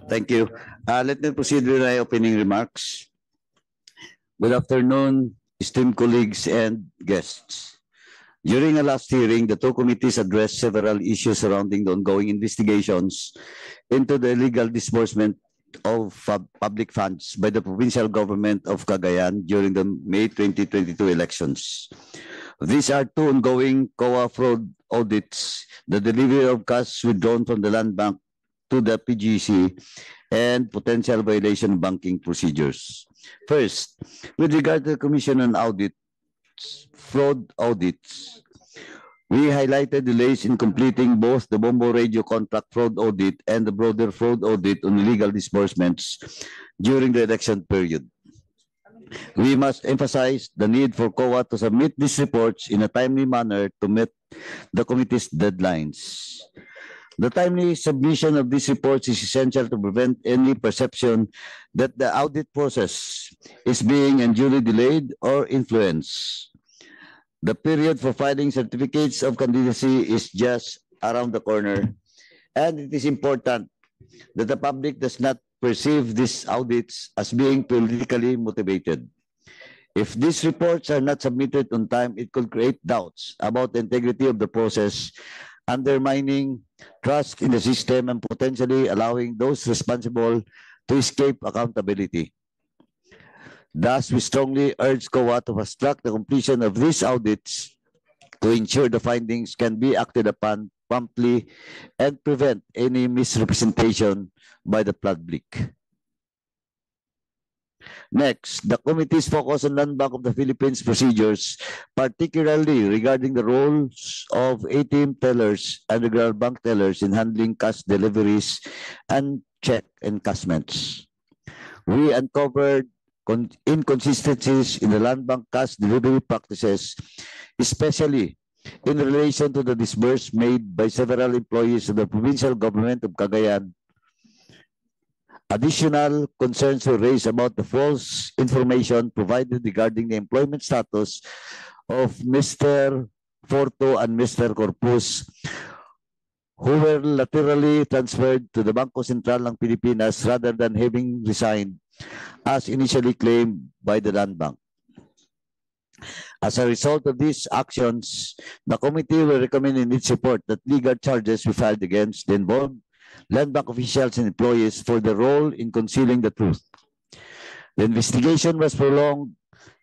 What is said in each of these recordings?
Thank you. Let me proceed with my opening remarks. Good afternoon, esteemed colleagues and guests. During a last hearing, the two committees addressed several issues surrounding the ongoing investigations into the illegal disbursement of public funds by the provincial government of Cagayan during the May 2022 elections. These are two ongoing COA fraud audits, the delivery of cash withdrawn from the land bank to the PGC, and potential violation of banking procedures. First, with regard to the Commission on Audits, fraud audits, we highlighted delays in completing both the Bombo Radio contract fraud audit and the broader fraud audit on illegal disbursements during the election period. We must emphasize the need for COA to submit these reports in a timely manner to meet the committee's deadlines. The timely submission of these reports is essential to prevent any perception that the audit process is being unduly delayed or influenced. The period for filing certificates of candidacy is just around the corner, and it is important that the public does not perceive these audits as being politically motivated. If these reports are not submitted on time, it could create doubts about the integrity of the process, undermining trust in the system and potentially allowing those responsible to escape accountability. Thus, we strongly urge COA to fast-track the completion of these audits to ensure the findings can be acted upon promptly and prevent any misrepresentation by the public. Next, the committee's focus on Land Bank of the Philippines procedures, particularly regarding the roles of ATM tellers and regular bank tellers in handling cash deliveries and check encashments. We uncovered inconsistencies in the land bank cash delivery practices, especially in relation to the disburse made by several employees of the provincial government of Cagayan. Additional concerns were raised about the false information provided regarding the employment status of Mr. Forto and Mr. Corpus, who were laterally transferred to the Bangko Sentral ng Pilipinas rather than having resigned as initially claimed by the Land Bank. As a result of these actions, the committee will recommend in its report that legal charges be filed against the involved Land Bank officials and employees for the role in concealing the truth. The investigation was prolonged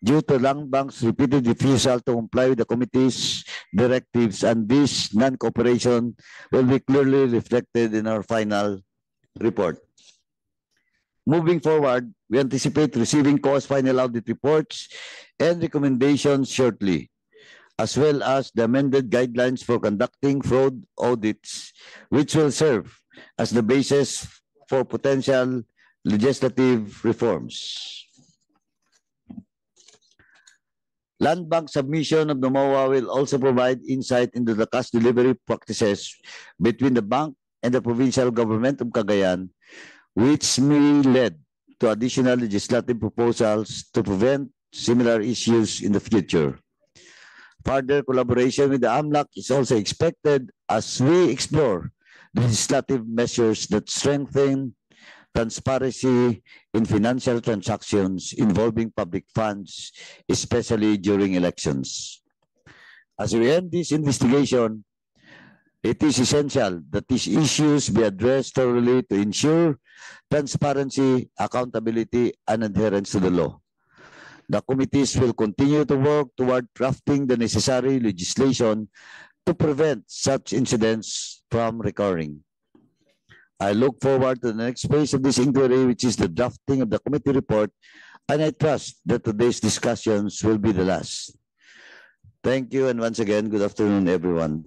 due to Land Bank's repeated refusal to comply with the committee's directives, and this non-cooperation will be clearly reflected in our final report. Moving forward, we anticipate receiving COA's final audit reports and recommendations shortly, as well as the amended guidelines for conducting fraud audits, which will serve as the basis for potential legislative reforms. Land Bank submission of the MOA will also provide insight into the cash delivery practices between the bank and the provincial government of Cagayan, which may lead to additional legislative proposals to prevent similar issues in the future. Further collaboration with the AMLAC is also expected as we explore legislative measures that strengthen transparency in financial transactions involving public funds, especially during elections. As we end this investigation, it is essential that these issues be addressed thoroughly to ensure transparency, accountability, and adherence to the law. The committees will continue to work toward drafting the necessary legislation to prevent such incidents from recurring. I look forward to the next phase of this inquiry, which is the drafting of the committee report, and I trust that today's discussions will be the last. Thank you, and once again, good afternoon, everyone.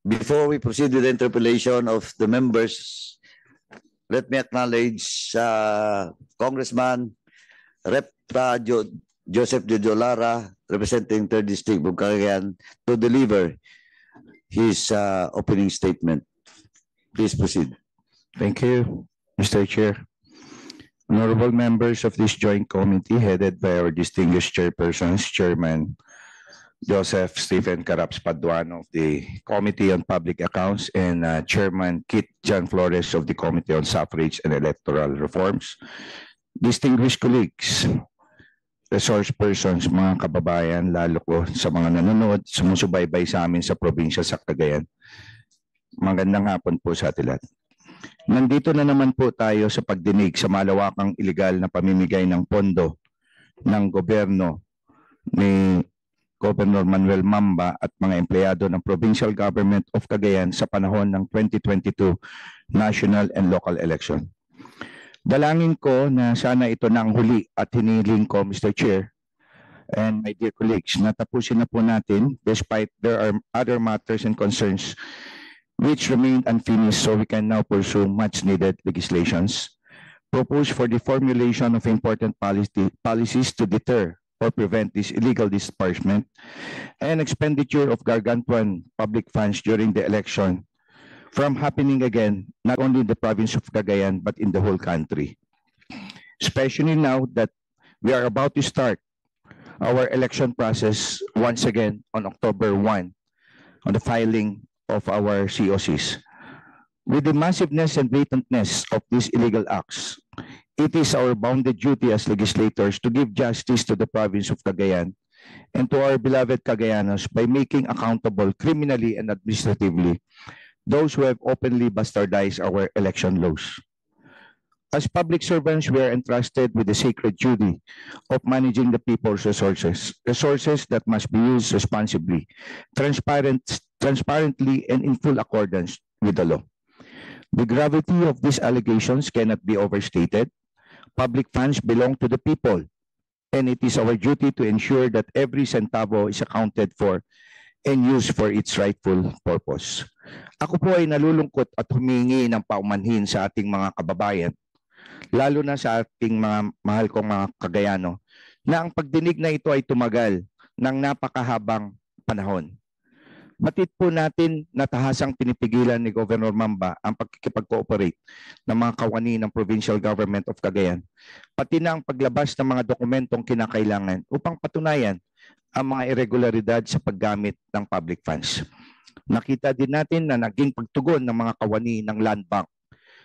Before we proceed with the interpellation of the members, let me acknowledge Congressman Rep. Joseph De Jolara, representing 3rd District of Cagayan, to deliver his opening statement. Please proceed. Thank you, Mr. Chair. Honorable members of this joint committee headed by our distinguished chairpersons, Chairman Joseph Stephen Caraps Paduan of the Committee on Public Accounts, and Chairman Kit John Flores of the Committee on Suffrage and Electoral Reforms. Distinguished colleagues, resource persons, mga kababayan, lalo ko sa mga nanonood, sumusubaybay sa amin sa probinsya sa Cagayan. Magandang hapon po sa atin lahat. Nandito na naman po tayo sa pagdinig sa malawakang ilegal na pamimigay ng pondo ng gobyerno ni Governor Manuel Mamba at mga empleyado ng Provincial Government of Cagayan sa panahon ng 2022 national and local election. Dalangin ko na sana ito na ang huli at hiniling ko, Mr. Chair, and my dear colleagues, natapusin na po natin despite there are other matters and concerns which remain unfinished, so we can now pursue much needed legislations proposed for the formulation of important policies to deter or prevent this illegal disbursement and expenditure of gargantuan public funds during the election from happening again, not only in the province of Cagayan, but in the whole country. Especially now that we are about to start our election process once again on October 1 on the filing of our COCs. With the massiveness and blatantness of these illegal acts, it is our bounden duty as legislators to give justice to the province of Cagayan and to our beloved Cagayanos by making accountable criminally and administratively those who have openly bastardized our election laws. As public servants, we are entrusted with the sacred duty of managing the people's resources that must be used responsibly, transparently, and in full accordance with the law. The gravity of these allegations cannot be overstated. Public funds belong to the people, and it is our duty to ensure that every centavo is accounted for and used for its rightful purpose. Ako po ay nalulungkot at humingi ng paumanhin sa ating mga kababayan, lalo na sa ating mga mahal kong mga Cagayano, na ang pagdinig na ito ay tumagal ng napakahabang panahon. Batid po natin na tahasang pinipigilan ni Governor Mamba ang pagkikipag-cooperate ng mga kawani ng Provincial Government of Cagayan, pati na ang paglabas ng mga dokumentong kinakailangan upang patunayan ang mga irregularidad sa paggamit ng public funds. Nakita din natin na naging pagtugon ng mga kawani ng Land Bank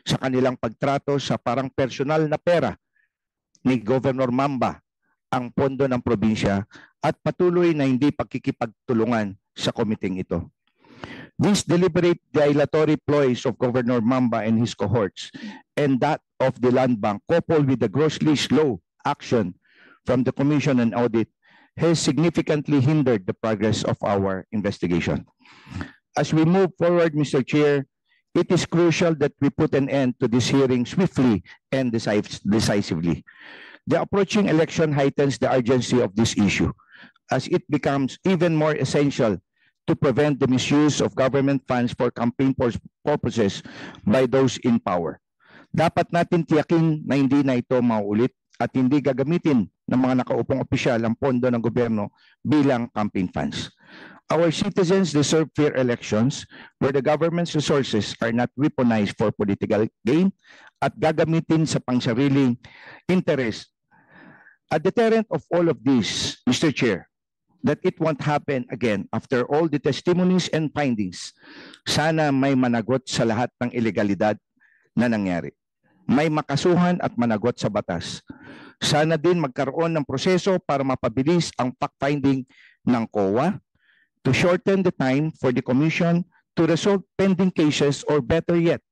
sa kanilang pagtrato sa parang personal na pera ni Governor Mamba ang pondo ng probinsya at patuloy na hindi pagkikipagtulungan sa komiting ito. These deliberate dilatory ploys of Governor Mamba and his cohorts and that of the Land Bank, coupled with the grossly slow action from the Commission on Audit, has significantly hindered the progress of our investigation. As we move forward, Mr. Chair, it is crucial that we put an end to this hearing swiftly and decisively. The approaching election heightens the urgency of this issue, as it becomes even more essential to prevent the misuse of government funds for campaign purposes by those in power. Dapat natin tiyakin na hindi na ito mauulit at hindi gagamitin ng mga nakaupong opisyal ang pondo ng gobyerno bilang campaign funds. Our citizens deserve fair elections where the government's resources are not weaponized for political gain at gagamitin sa pangsariling interest. A deterrent of all of this, Mr. Chair, that it won't happen again after all the testimonies and findings. Sana may managot sa lahat ng ilegalidad na nangyari. May makasuhan at managot sa batas. Sana din magkaroon ng proseso para mapabilis ang fact-finding ng COA to shorten the time for the Commission to resolve pending cases, or better yet,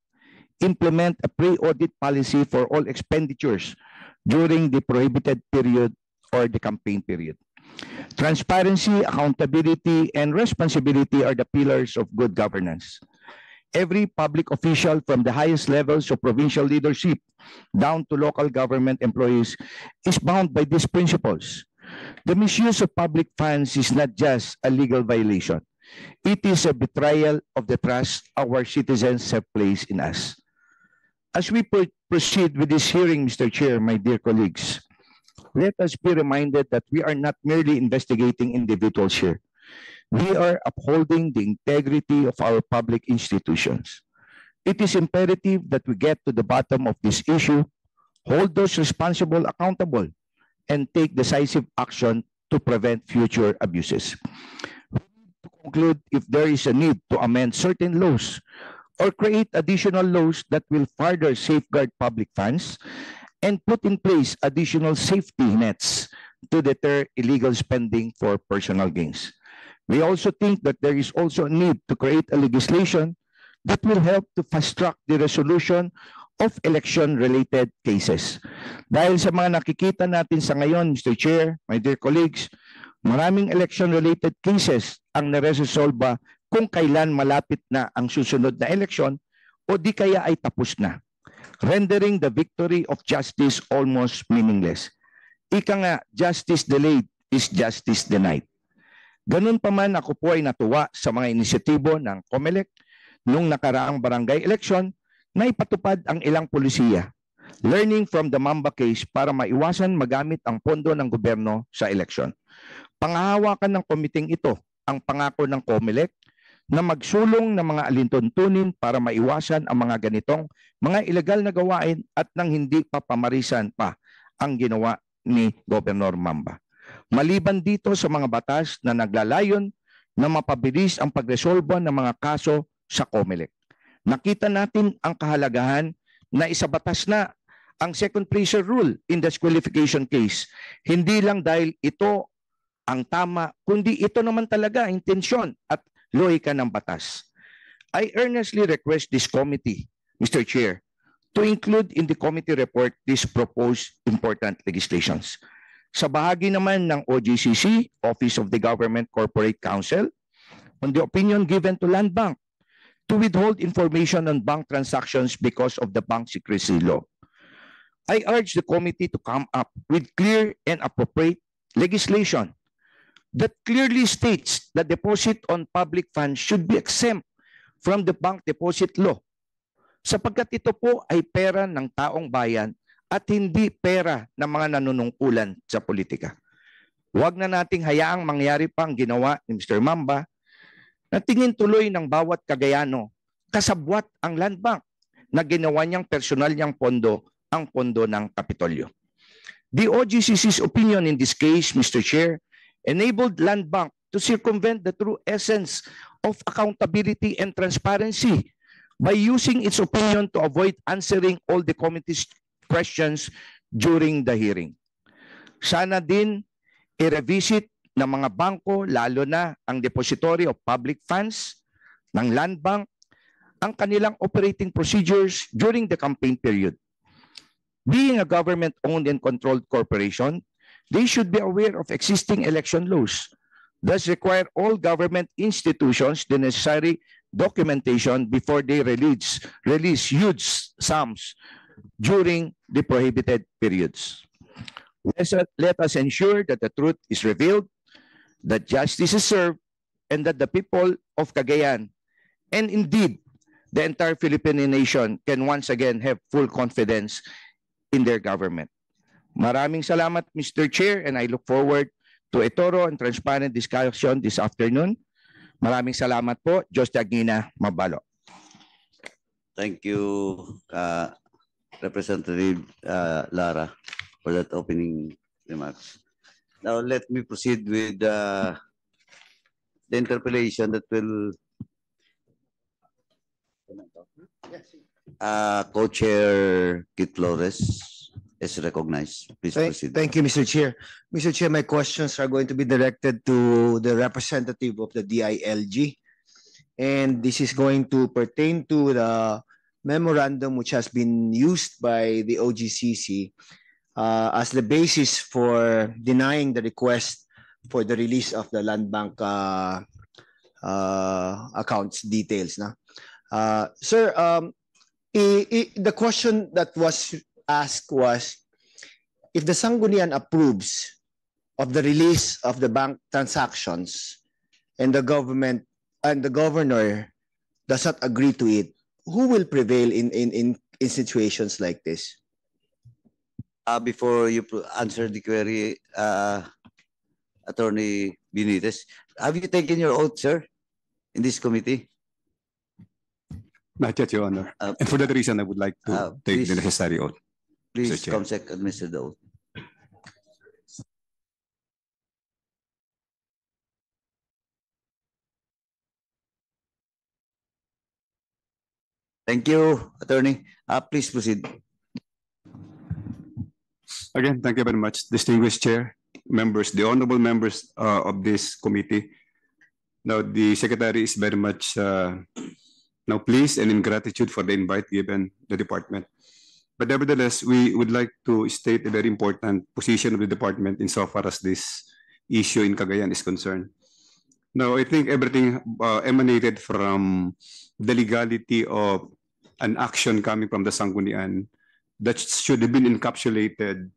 implement a pre-audit policy for all expenditures during the prohibited period or the campaign period. Transparency, accountability, and responsibility are the pillars of good governance. Every public official from the highest levels of provincial leadership down to local government employees is bound by these principles. The misuse of public funds is not just a legal violation. It is a betrayal of the trust our citizens have placed in us. As we proceed with this hearing, Mr. Chair, my dear colleagues, let us be reminded that we are not merely investigating individuals here. We are upholding the integrity of our public institutions. It is imperative that we get to the bottom of this issue, hold those responsible accountable, and take decisive action to prevent future abuses. To conclude, if there is a need to amend certain laws or create additional laws that will further safeguard public funds and put in place additional safety nets to deter illegal spending for personal gains. We also think that there is also a need to create a legislation that will help to fast-track the resolution of election-related cases. Dahil sa mga nakikita natin sa ngayon, Mr. Chair, my dear colleagues, maraming election-related cases ang naresolba kung kailan malapit na ang susunod na eleksyon o di kaya ay tapos na, rendering the victory of justice almost meaningless. Ika nga, justice delayed is justice denied. Ganun pa man, ako po ay natuwa sa mga inisyatibo ng COMELEC nung nakaraang barangay election na ipatupad ang ilang pulisiya, learning from the Mamba case para maiwasan magamit ang pondo ng gobyerno sa eleksyon. Pangahawakan ng komiting ito ang pangako ng COMELEC na magsulong ng mga alintuntunin para maiwasan ang mga ganitong mga ilegal na gawain at nang hindi pa pamarisan pa ang ginawa ni Gobernador Mamba. Maliban dito sa mga batas na naglalayon na mapabilis ang pagresolba ng mga kaso sa COMELEC. Nakita natin ang kahalagahan na isabatas na ang second pressure rule in the disqualification case. Hindi lang dahil ito ang tama, kundi ito naman talaga ang intensyon at lohika ng batas. I earnestly request this committee, Mr. Chair, to include in the committee report these proposed important legislations. Sa bahagi naman ng OGCC, Office of the Government Corporate Counsel, on the opinion given to Land Bank to withhold information on bank transactions because of the bank secrecy law. I urge the committee to come up with clear and appropriate legislation that clearly states that deposit on public funds should be exempt from the bank deposit law, sapagkat ito po ay pera ng taong bayan at hindi pera ng mga nanunungkulan sa politika. Huwag na nating hayaang mangyari pa ang ginawa ni Mr. Mamba na tingin tuloy ng bawat Cagayano kasabwat ang Land Bank na ginawa niyang personal niyang pondo ang pondo ng Kapitolyo. The OGCC's opinion in this case, Mr. Chair, enabled Land Bank to circumvent the true essence of accountability and transparency by using its opinion to avoid answering all the committee's questions during the hearing. Sana din i-revisit ng mga bangko, lalo na ang depository of public funds ng Land Bank, ang kanilang operating procedures during the campaign period. Being a government-owned and controlled corporation, they should be aware of existing election laws, thus require all government institutions the necessary documentation before they release huge sums during the prohibited periods. Let us ensure that the truth is revealed, that justice is served, and that the people of Cagayan, and indeed the entire Philippine nation, can once again have full confidence in their government. Maraming salamat, Mr. Chair, and I look forward to a thorough and transparent discussion this afternoon. Maraming salamat po. Diyos Dagnina, Mabalo. Thank you, Representative Lara, for that opening remarks. Now let me proceed with the interpellation that will Co-Chair Kit Flores is recognized. Please proceed. Thank you, Mr. Chair. Mr. Chair, my questions are going to be directed to the representative of the DILG. And this is going to pertain to the memorandum which has been used by the OGCC as the basis for denying the request for the release of the Land Bank accounts details. Sir, the question that was asked was, if the Sangguniang approves of the release of the bank transactions and the government and the governor does not agree to it, who will prevail in situations like this? Before you answer the query, Attorney Benitez, have you taken your oath, sir, in this committee? Not yet, Your Honor. And for that reason, I would like to take the necessary oath. Please, Mr. Chair. Comsec, administer the oath. Thank you, Attorney. Please proceed. Again, thank you very much, distinguished chair, members, the honorable members of this committee. Now, the secretary is very much now pleased and in gratitude for the invite given the department. But nevertheless, we would like to state a very important position of the department insofar as this issue in Cagayan is concerned. Now, I think everything emanated from the legality of an action coming from the Sanggunian that should have been encapsulated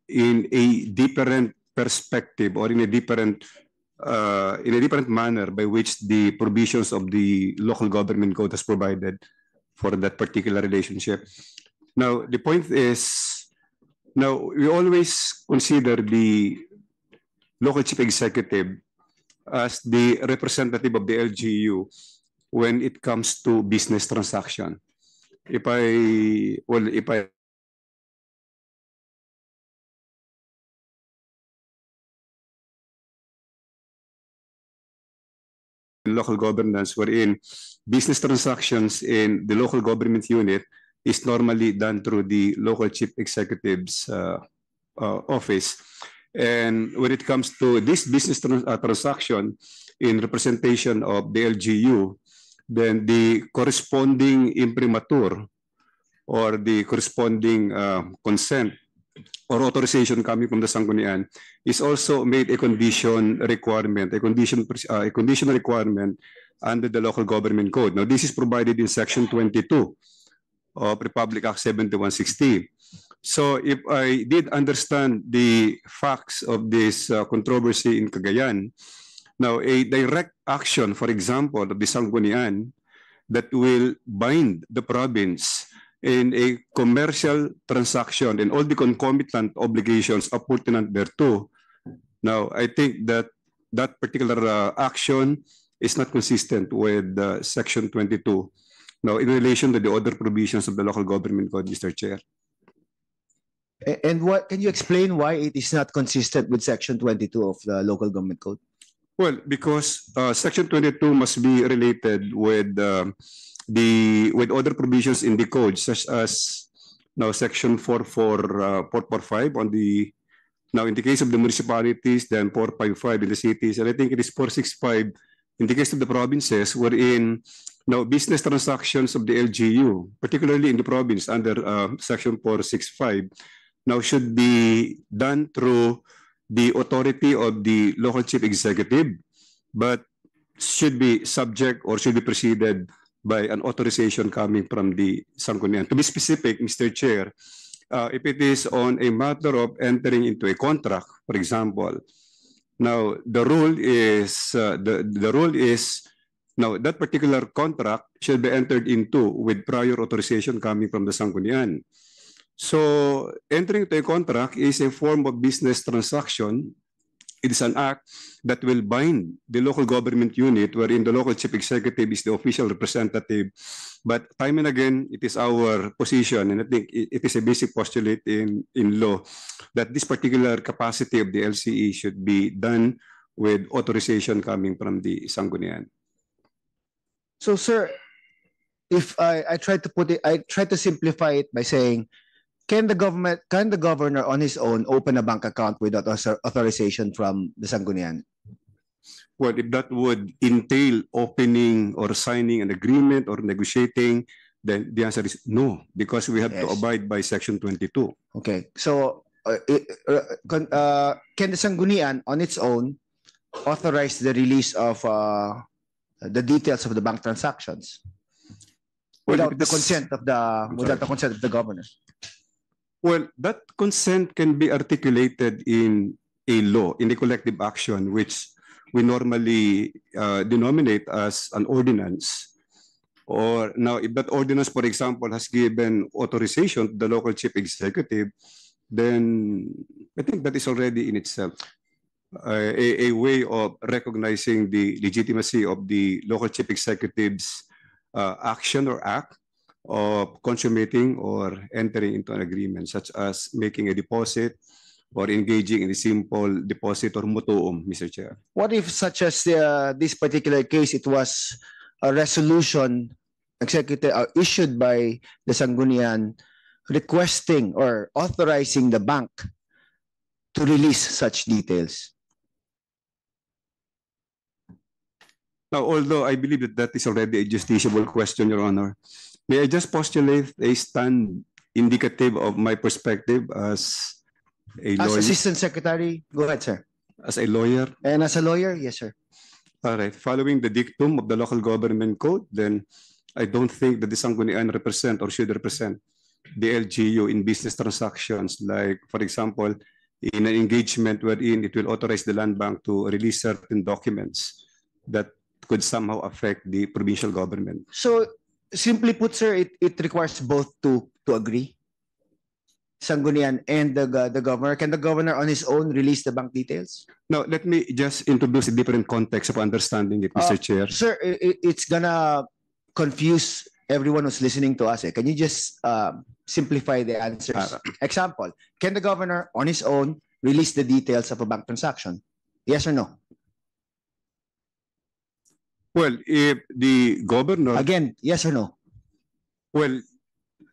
in a different perspective or in a different manner by which the provisions of the local government code has provided for that particular relationship. Now, the point is, now we always consider the local chief executive as the representative of the LGU when it comes to business transaction. If I local governance wherein business transactions in the local government unit is normally done through the local chief executive's office. And when it comes to this business transaction in representation of the LGU, then the corresponding imprimatur or the corresponding consent or authorization coming from the Sanggunian is also made a condition requirement, a conditional requirement under the local government code. Now, this is provided in section 22 of Republic Act 7160. So if I did understand the facts of this controversy in Cagayan, now a direct action, for example, of the Sanggunian that will bind the province in a commercial transaction and all the concomitant obligations appurtenant thereto. Now, I think that that particular action is not consistent with section 22. Now, in relation to the other provisions of the local government code, Mr. Chair. And what can you explain why it is not consistent with section 22 of the local government code? Well, because section 22 must be related with other provisions in the code, such as now section 445 on the, now in the case of the municipalities, then 455 in the cities, and I think it is 465 in the case of the provinces, wherein now business transactions of the LGU, particularly in the province under section 465, now should be done through the authority of the local chief executive, but should be subject or should be preceded by an authorization coming from the Sanggunian. To be specific, Mr. Chair, if it is on a matter of entering into a contract, for example, now the rule is now that particular contract should be entered into with prior authorization coming from the Sanggunian. So entering into a contract is a form of business transaction. It is an act that will bind the local government unit wherein the local chief executive is the official representative. But time and again, it is our position, and I think it is a basic postulate in law, that this particular capacity of the LCE should be done with authorization coming from the Sanggunian. So, sir, if I try to put it, I try to simplify it by saying, can the governor on his own open a bank account without authorization from the Sanggunian? Well, if that would entail opening or signing an agreement or negotiating, then the answer is no, because we have to abide by section 22. Okay, so can the Sanggunian on its own authorize the release of the details of the bank transactions without the consent of the governor? Well, that consent can be articulated in a law, in a collective action, which we normally denominate as an ordinance. Or now, if that ordinance, for example, has given authorization to the local chief executive, then I think that is already in itself a way of recognizing the legitimacy of the local chief executive's action or act of consummating or entering into an agreement, such as making a deposit or engaging in a simple deposit or mutuum, Mr. Chair. What if, such as this particular case, it was a resolution issued by the Sanggunian requesting or authorizing the bank to release such details? Now, although I believe that that is already a justiciable question, Your Honor, may I just postulate a stand indicative of my perspective as a As lawyer? Assistant Secretary, go ahead, sir. As a lawyer, And as a lawyer, yes, sir. all right, following the dictum of the Local Government Code, then I don't think that the Sanggunian represent or should represent the LGU in business transactions, like, for example, in an engagement wherein it will authorize the land bank to release certain documents that could somehow affect the provincial government. So simply put, sir, it requires both to agree. Sanggunian and the governor. Can the governor on his own release the bank details? Now, let me just introduce a different context of understanding it, Mr. Chair. Sir, it's gonna confuse everyone who's listening to us. Can you just simplify the answers? Example, can the governor on his own release the details of a bank transaction? Yes or no? Well, if the governor, Again, yes or no? well,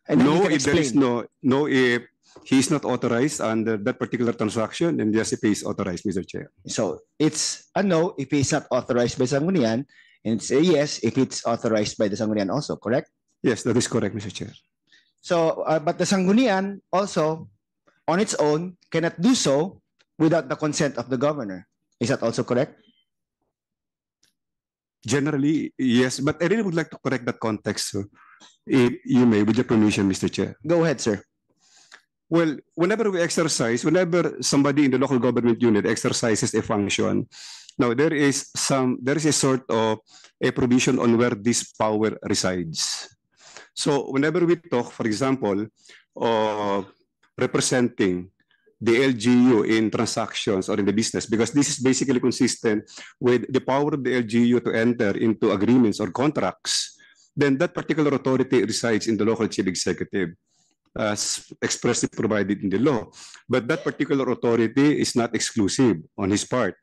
And then you no, can if there is explain. no, if he is not authorized under that particular transaction, then yes, if he is authorized, Mr. Chair. So it's a no if it's not authorized by Sanggunian, and it's a yes if it's authorized by the Sanggunian also, correct? Yes, that is correct, Mr. Chair. So, but the Sanggunian also, on its own, cannot do so without the consent of the governor. Is that also correct? Generally, yes, but I really would like to correct that context, sir. If you may, with your permission, Mr. Chair. Go ahead, sir. Well, whenever whenever somebody in the local government unit exercises a function, now there is a sort of a provision on where this power resides. So whenever we talk, for example, of representing the LGU in transactions or in the business, because this is basically consistent with the power of the LGU to enter into agreements or contracts, then that particular authority resides in the local chief executive, as expressly provided in the law. But that particular authority is not exclusive on his part,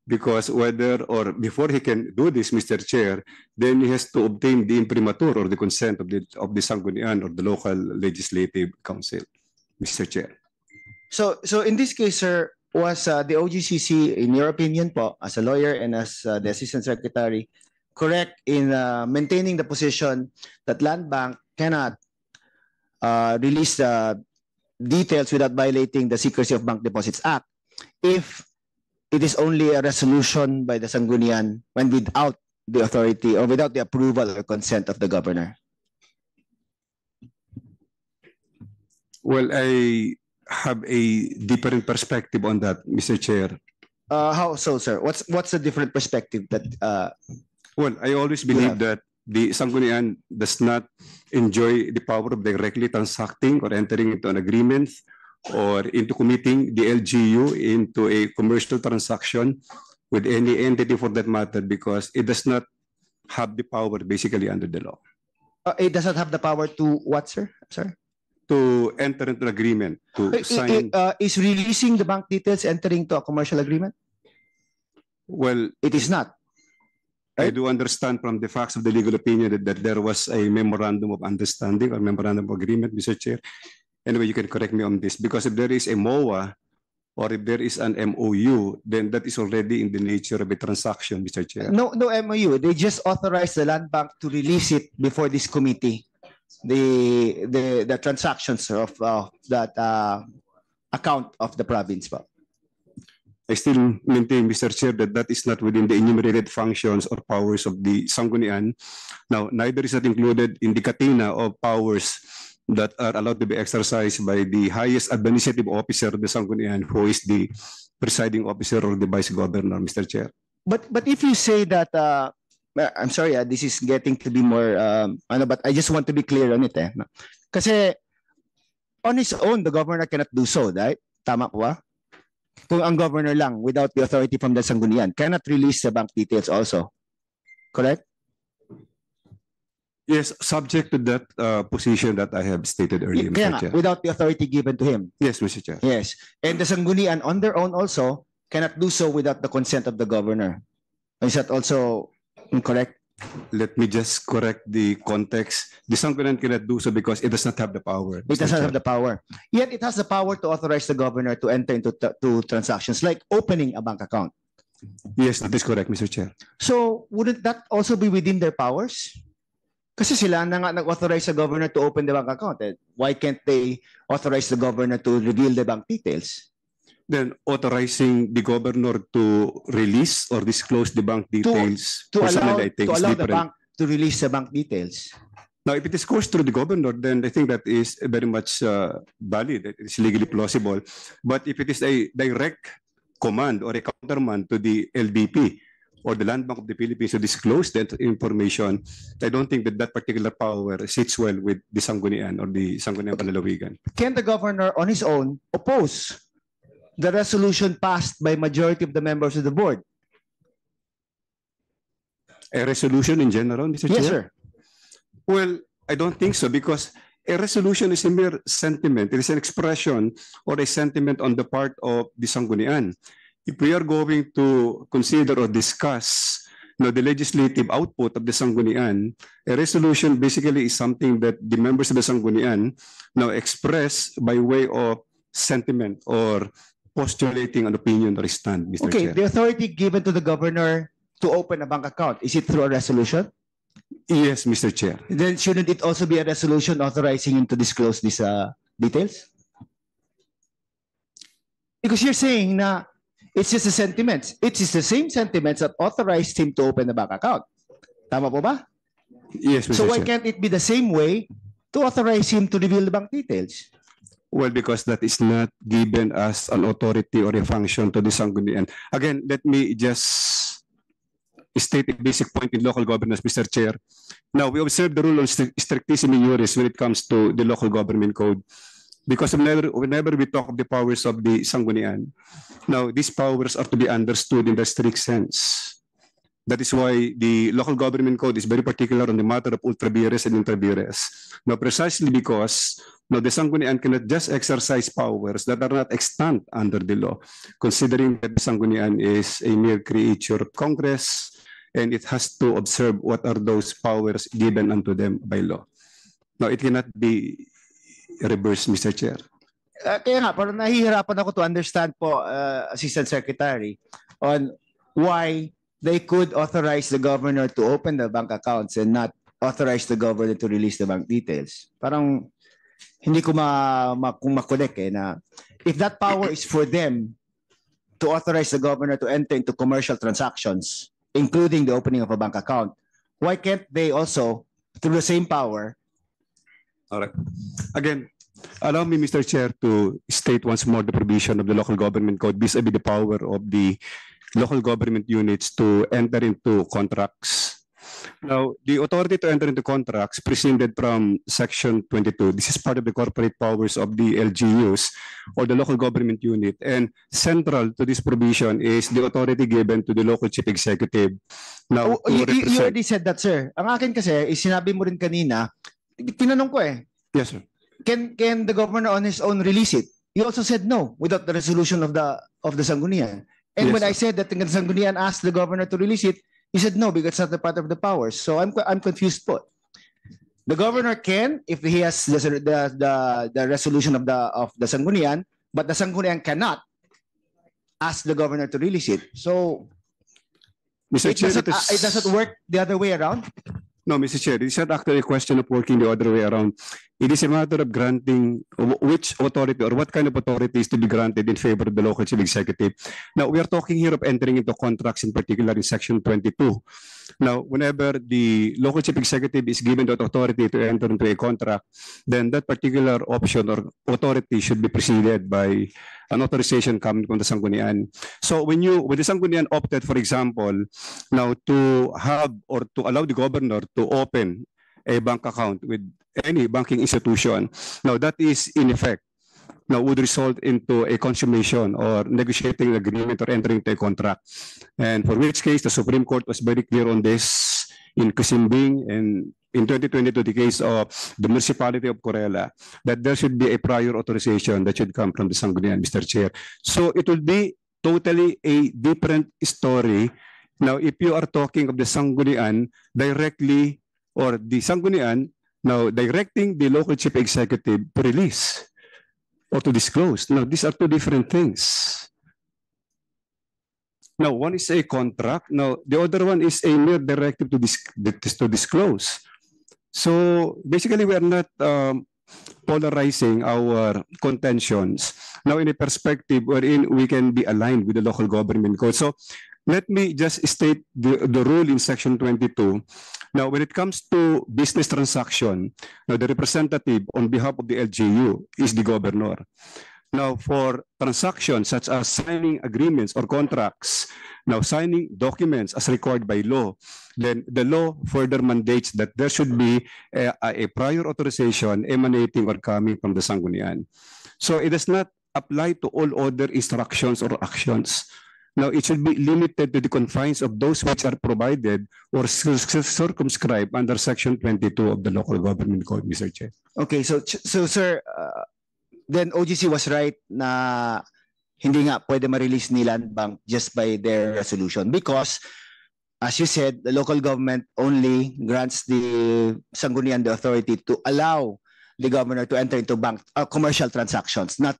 because whether or before he can do this, Mr. Chair, then he has to obtain the imprimatur or the consent of the Sanggunian or the local legislative council, Mr. Chair. So in this case, sir, was the OGCC, in your opinion po, as a lawyer and as the Assistant Secretary, correct in maintaining the position that Land Bank cannot release the details without violating the Secrecy of Bank Deposits Act if it is only a resolution by the Sanggunian when without the authority or without the approval or consent of the governor? Well, I have a different perspective on that, Mr. Chair. How so, sir? What's the different perspective that Well, I always believe that the Sanggunian does not enjoy the power of directly transacting or entering into an agreement or into committing the LGU into a commercial transaction with any entity for that matter, because it does not have the power basically under the law it does not have the power to what, sir? Sorry. to enter into an agreement, to sign. Is releasing the bank details entering to a commercial agreement? Well, It is not. I do understand from the facts of the legal opinion that there was a memorandum of understanding or memorandum of agreement, Mr. Chair. Anyway, you can correct me on this, because if there is a MOA or if there is an MOU, then that is already in the nature of a transaction, Mr. Chair. No MOU. They just authorized the Land Bank to release it before this committee. The transactions of that account of the province. I still maintain, Mr. Chair, that that is not within the enumerated functions or powers of the Sanggunian. Now, neither is that included in the catena of powers that are allowed to be exercised by the highest administrative officer of the Sanggunian, who is the presiding officer or the vice governor, Mr. Chair. But if you say that, I'm sorry, this is getting to be more, but I just want to be clear on it. Kasi on his own, the governor cannot do so, right? Tama po ba? Kung ang governor lang, without the authority from the Sanggunian, cannot release the bank details also. Correct? Yes, subject to that position that I have stated earlier, Kaya Mr. nga, Chair. without the authority given to him. Yes, Mr. Chair. Yes. And the Sanggunian on their own also cannot do so without the consent of the governor. Is that also incorrect? Let me just correct the context. The Sanggunian cannot do so because it does not have the power. It doesn't have the power. Yet it has the power to authorize the governor to enter into to transactions like opening a bank account. Yes, that is correct, Mr. Chair. So wouldn't that also be within their powers? Kasi sila na nga nag-authorize the governor to open the bank account. Why can't they authorize the governor to reveal the bank details? Then authorizing the governor to release or disclose the bank details personally, I think, is the different. bank to release the bank details. Now, if it is goes through the governor, then I think that is very much valid. It is legally plausible. But if it is a direct command or a countermand to the LBP or the Land Bank of the Philippines to disclose that information, I don't think that that particular power sits well with the Sanggunian or the Sangguniang Panlalawigan. Can the governor on his own oppose the resolution passed by majority of the members of the board? A resolution in general, Mr. Yes, Chair? sir. Well, I don't think so because a resolution is a mere sentiment. It is an expression or a sentiment on the part of the Sanggunian. If we are going to consider or discuss the legislative output of the Sanggunian, a resolution basically is something that the members of the Sanggunian now express by way of sentiment or postulating an opinion or a stand, Mr. Okay, Chair. the authority given to the governor to open a bank account, is it through a resolution? Yes, Mr. Chair. Then shouldn't it also be a resolution authorizing him to disclose these details? Because you're saying na it's just a sentiment. It is the same sentiments that authorized him to open a bank account. Tama po ba? Yes, Mr. So why Chair. can't it be the same way to authorize him to reveal the bank details? Well, because that is not given as an authority or a function to the Sanggunian. Again, let me just state a basic point in local governance, Mr. Chair. Now, we observe the rule on strictissimi juris when it comes to the local government code. Because whenever we talk of the powers of the Sanggunian, now these powers are to be understood in the strict sense. That is why the local government code is very particular on the matter of ultra vires and intra vires. Now, precisely because the Sanggunian cannot just exercise powers that are not extant under the law, considering that the Sanggunian is a mere creature of Congress and it has to observe what are those powers given unto them by law. Now, it cannot be reversed, Mr. Chair. Kaya nga, parang nahihirapan ako to understand po, Assistant Secretary, on why they could authorize the governor to open the bank accounts and not authorize the governor to release the bank details. Parang hindi ko makonek na if that power is for them to authorize the governor to enter into commercial transactions, including the opening of a bank account, why can't they also, through the same power? All right. Again, allow me, Mr. Chair, to state once more the provision of the local government code vis-a-vis the power of the local government units to enter into contracts. Now, the authority to enter into contracts prescinded from Section 22. This is part of the corporate powers of the LGUs or the local government unit. And central to this provision is the authority given to the local chief executive. Now, You already said that, sir. Ang akin kasi, sinabi mo rin kanina, tinanong ko Yes, sir. can the governor on his own release it? You also said no, without the resolution of the Sanggunian. And Yes, when I sir. said that the Sanggunian asked the governor to release it, he said no, because it's not the part of the powers. So I'm confused po. The governor can, if he has the resolution of the Sanggunian, but the Sanggunian cannot ask the governor to release it. So Mr. Chair, it doesn't work the other way around. No, Mr. Chair, it's not actually a question of working the other way around. It is a matter of granting which authority or what kind of authority is to be granted in favor of the local chief executive. Now, we are talking here of entering into contracts, in particular in Section 22. Now, whenever the local chief executive is given that authority to enter into a contract, then that particular option or authority should be preceded by an authorization coming from the Sanggunian. So when the Sanggunian opted, for example, now to have or to allow the governor to open a bank account with any banking institution, now that is in effect now would result into a consummation or negotiating an agreement or entering into a contract. And for which case the Supreme Court was very clear on this in Kusimbing and in 2022 the case of the municipality of Corella, that there should be a prior authorization that should come from the Sanggunian, Mr. Chair. So it will be totally a different story Now, if you are talking of the Sanggunian directly, or the Sanggunian now directing the local chief executive to release or to disclose. Now, these are two different things. Now, one is a contract. Now, the other one is a mere directive to disclose. So basically, we are not polarizing our contentions now in a perspective wherein we can be aligned with the local government code. So let me just state the rule in section 22. Now, when it comes to business transaction, now the representative on behalf of the LGU is the governor. Now, for transactions such as signing agreements or contracts, now signing documents as required by law, then the law further mandates that there should be a prior authorization emanating or coming from the Sanggunian. So it does not apply to all other instructions or actions. Now, it should be limited to the confines of those which are provided or circumscribed under Section 22 of the Local Government Code, Mr. Chair. Okay, so sir, then OGC was right na hindi nga pwede ma-release ni Land Bank just by their resolution because, as you said, the local government only grants the Sanggunian the authority to allow the governor to enter into bank commercial transactions, not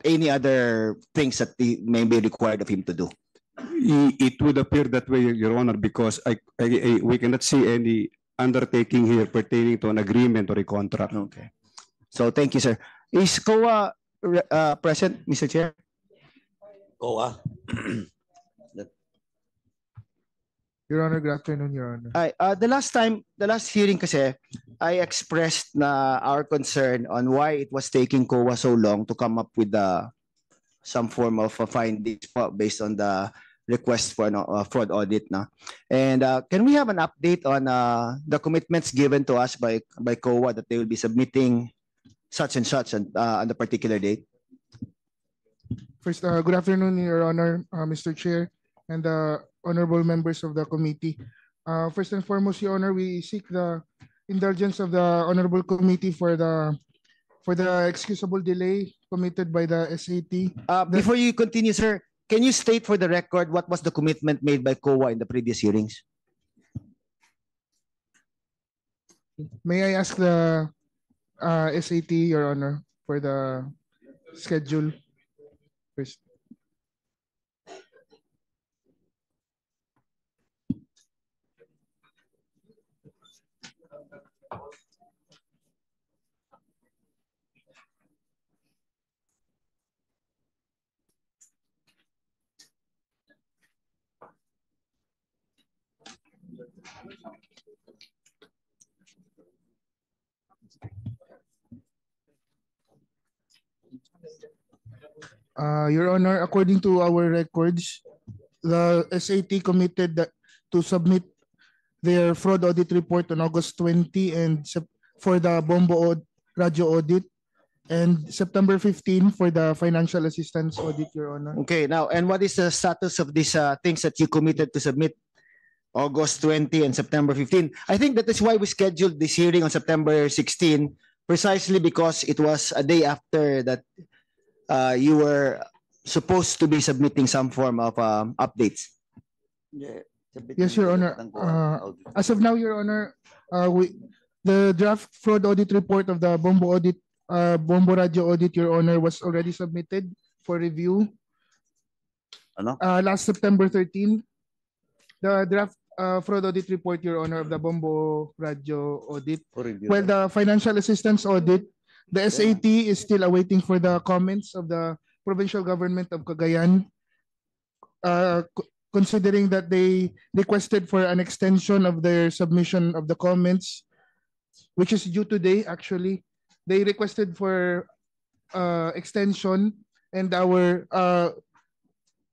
any other things that may be required of him to do. It would appear that way, Your Honor, because we cannot see any undertaking here pertaining to an agreement or a contract. Okay. So thank you, sir. Is COA present, Mr. Chair? COA. Your Honor, good afternoon, Your Honor. The last hearing kasi, I expressed our concern on why it was taking COA so long to come up with some form of a findings based on the request for a fraud audit. And can we have an update on the commitments given to us by COA that they will be submitting such and such on the particular date? First, good afternoon, Your Honor, Mr. Chair, and the honorable members of the committee. First and foremost, Your Honor, we seek the indulgence of the honorable committee for the excusable delay committed by the SAT. Before you continue, sir, can you state for the record what was the commitment made by COA in the previous hearings? May I ask the SAT, Your Honor, for the schedule first? Your Honor, according to our records, the SAT committed to submit their fraud audit report on August 20 and for the Bombo Radio audit, and September 15 for the financial assistance audit, Your Honor. Okay, now, and what is the status of these things that you committed to submit August 20 and September 15? I think that is why we scheduled this hearing on September 16, precisely because it was a day after that you were supposed to be submitting some form of updates. Yes, Your Honor. As of now, Your Honor, the draft fraud audit report of the Bombo audit, Bombo Radio audit, Your Honor, was already submitted for review. Last September 13. The draft fraud audit report, Your Honor, of the Bombo Radio audit. Well, the financial assistance audit, the SAT is still awaiting for the comments of the provincial government of Cagayan, considering that they requested for an extension of their submission of the comments, which is due today, actually. They requested for extension, and our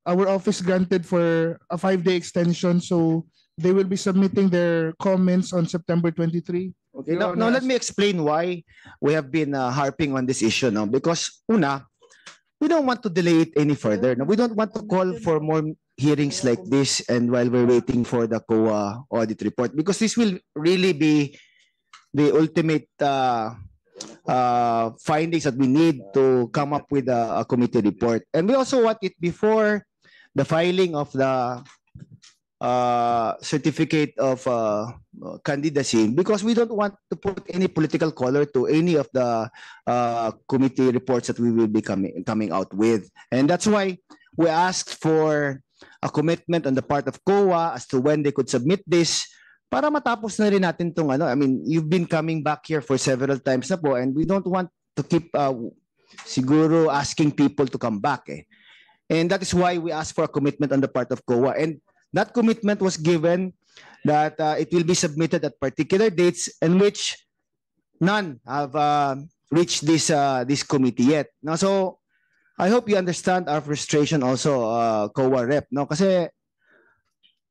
office granted for a 5-day extension, so they will be submitting their comments on September 23. Okay, now let me explain why we have been harping on this issue now. Because una, we don't want to delay it any further. No, we don't want to call for more hearings like this, and while we're waiting for the COA audit report, because this will really be the ultimate findings that we need to come up with a committee report. And we also want it before the filing of the certificate of candidacy because we don't want to put any political color to any of the committee reports that we will be coming out with. And that's why we asked for a commitment on the part of COA as to when they could submit this para matapos na rin natin tong ano. I mean, you've been coming back here for several times na po and we don't want to keep siguro asking people to come back eh. And that is why we asked for a commitment on the part of COA. And that commitment was given that it will be submitted at particular dates in which none have reached this committee yet. Now, so I hope you understand our frustration also, COA rep. No? Kasi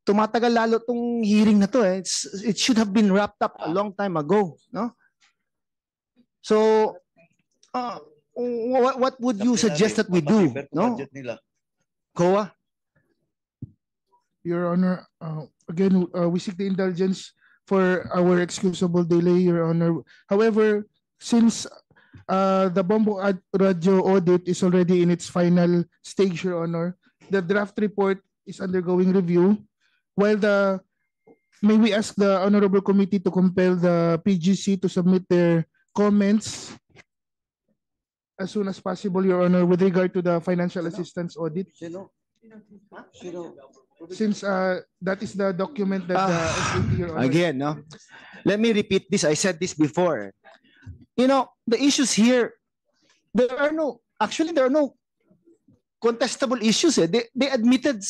tumatagal lalo tong hearing na to. Eh. It should have been wrapped up a long time ago. No? So, what would you suggest that we do? No? COA? Your Honor, again, we seek the indulgence for our excusable delay, Your Honor. However, since the Bombo Radio audit is already in its final stage, Your Honor, the draft report is undergoing review. May we ask the Honorable Committee to compel the PGC to submit their comments as soon as possible, Your Honor, with regard to the financial assistance audit? Since that is the document that the SAT, Your Honor. Again, no? Let me repeat this. I said this before. You know, the issues here, there are no contestable issues. Eh. They admitted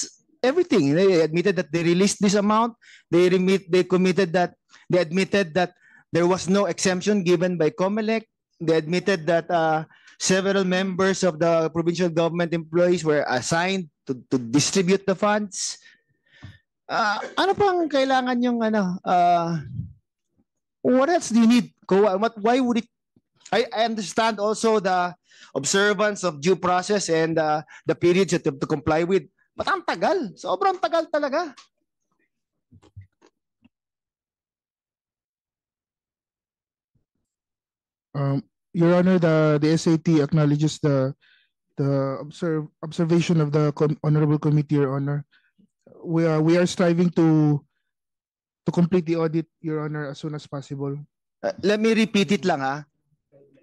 everything. They admitted that they released this amount. They admitted that there was no exemption given by COMELEC. They admitted that several members of the provincial government employees were assigned to distribute the funds. Ano pang kailangan yung what else do you need? Why would it? I understand also the observance of due process and the periods that you have to comply with. But ang tagal. Sobrang tagal talaga. Your Honor, the SAT acknowledges the observation of the Honorable Committee, Your Honor. We are striving to complete the audit, Your Honor, as soon as possible. Let me repeat it lang ha.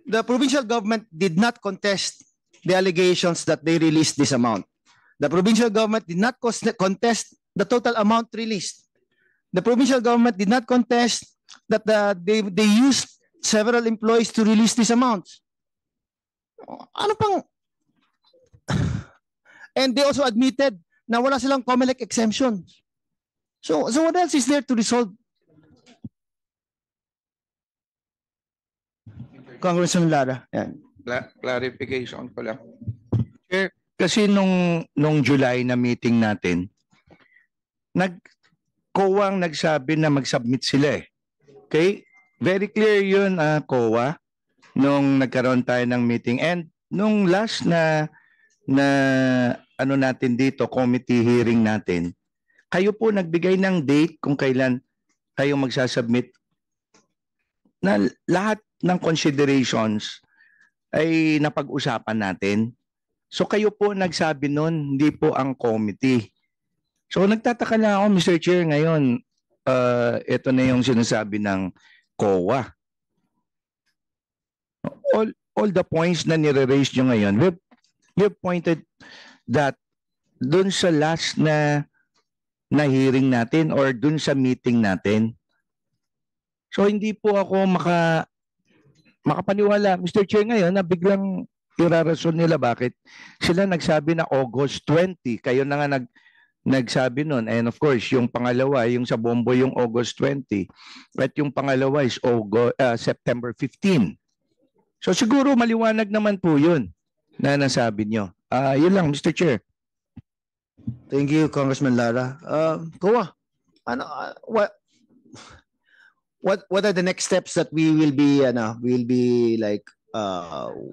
The provincial government did not contest the allegations that they released this amount. The provincial government did not contest the total amount released. The provincial government did not contest that they used several employees to release these amounts. Ano pang... And they also admitted na wala silang COMELEC exemption. So what else is there to resolve? Congressman Lara. Yan. Clarification ko lang. Chair, kasi nung July na meeting natin, COA ang nagsabi na mag-submit sila eh. Okay? Very clear yun, COA, nung nagkaroon tayo ng meeting. And nung last na ano natin dito, committee hearing natin, kayo po nagbigay ng date kung kailan kayo magsasubmit na lahat ng considerations ay napag-usapan natin. So kayo po nagsabi nun, hindi po ang committee. So nagtataka na ako, Mr. Chair, ngayon, ito na yung sinasabi ng COA. All the points na nire-raise nyo ngayon, we've pointed that dun sa last na hearing natin or dun sa meeting natin. So hindi po ako makapaniwala, Mr. Chair, ngayon na biglang irarason nila bakit sila nagsabi na August 20. Kayo na nga nagsabi nun. And of course, yung pangalawa, yung sa Bombo, yung August 20. At yung pangalawa is September 15. So siguro maliwanag naman po yun na nasabi nyo. Yun lang, Mr. Chair. Thank you, Congressman Lara. COA, what are the next steps that we will be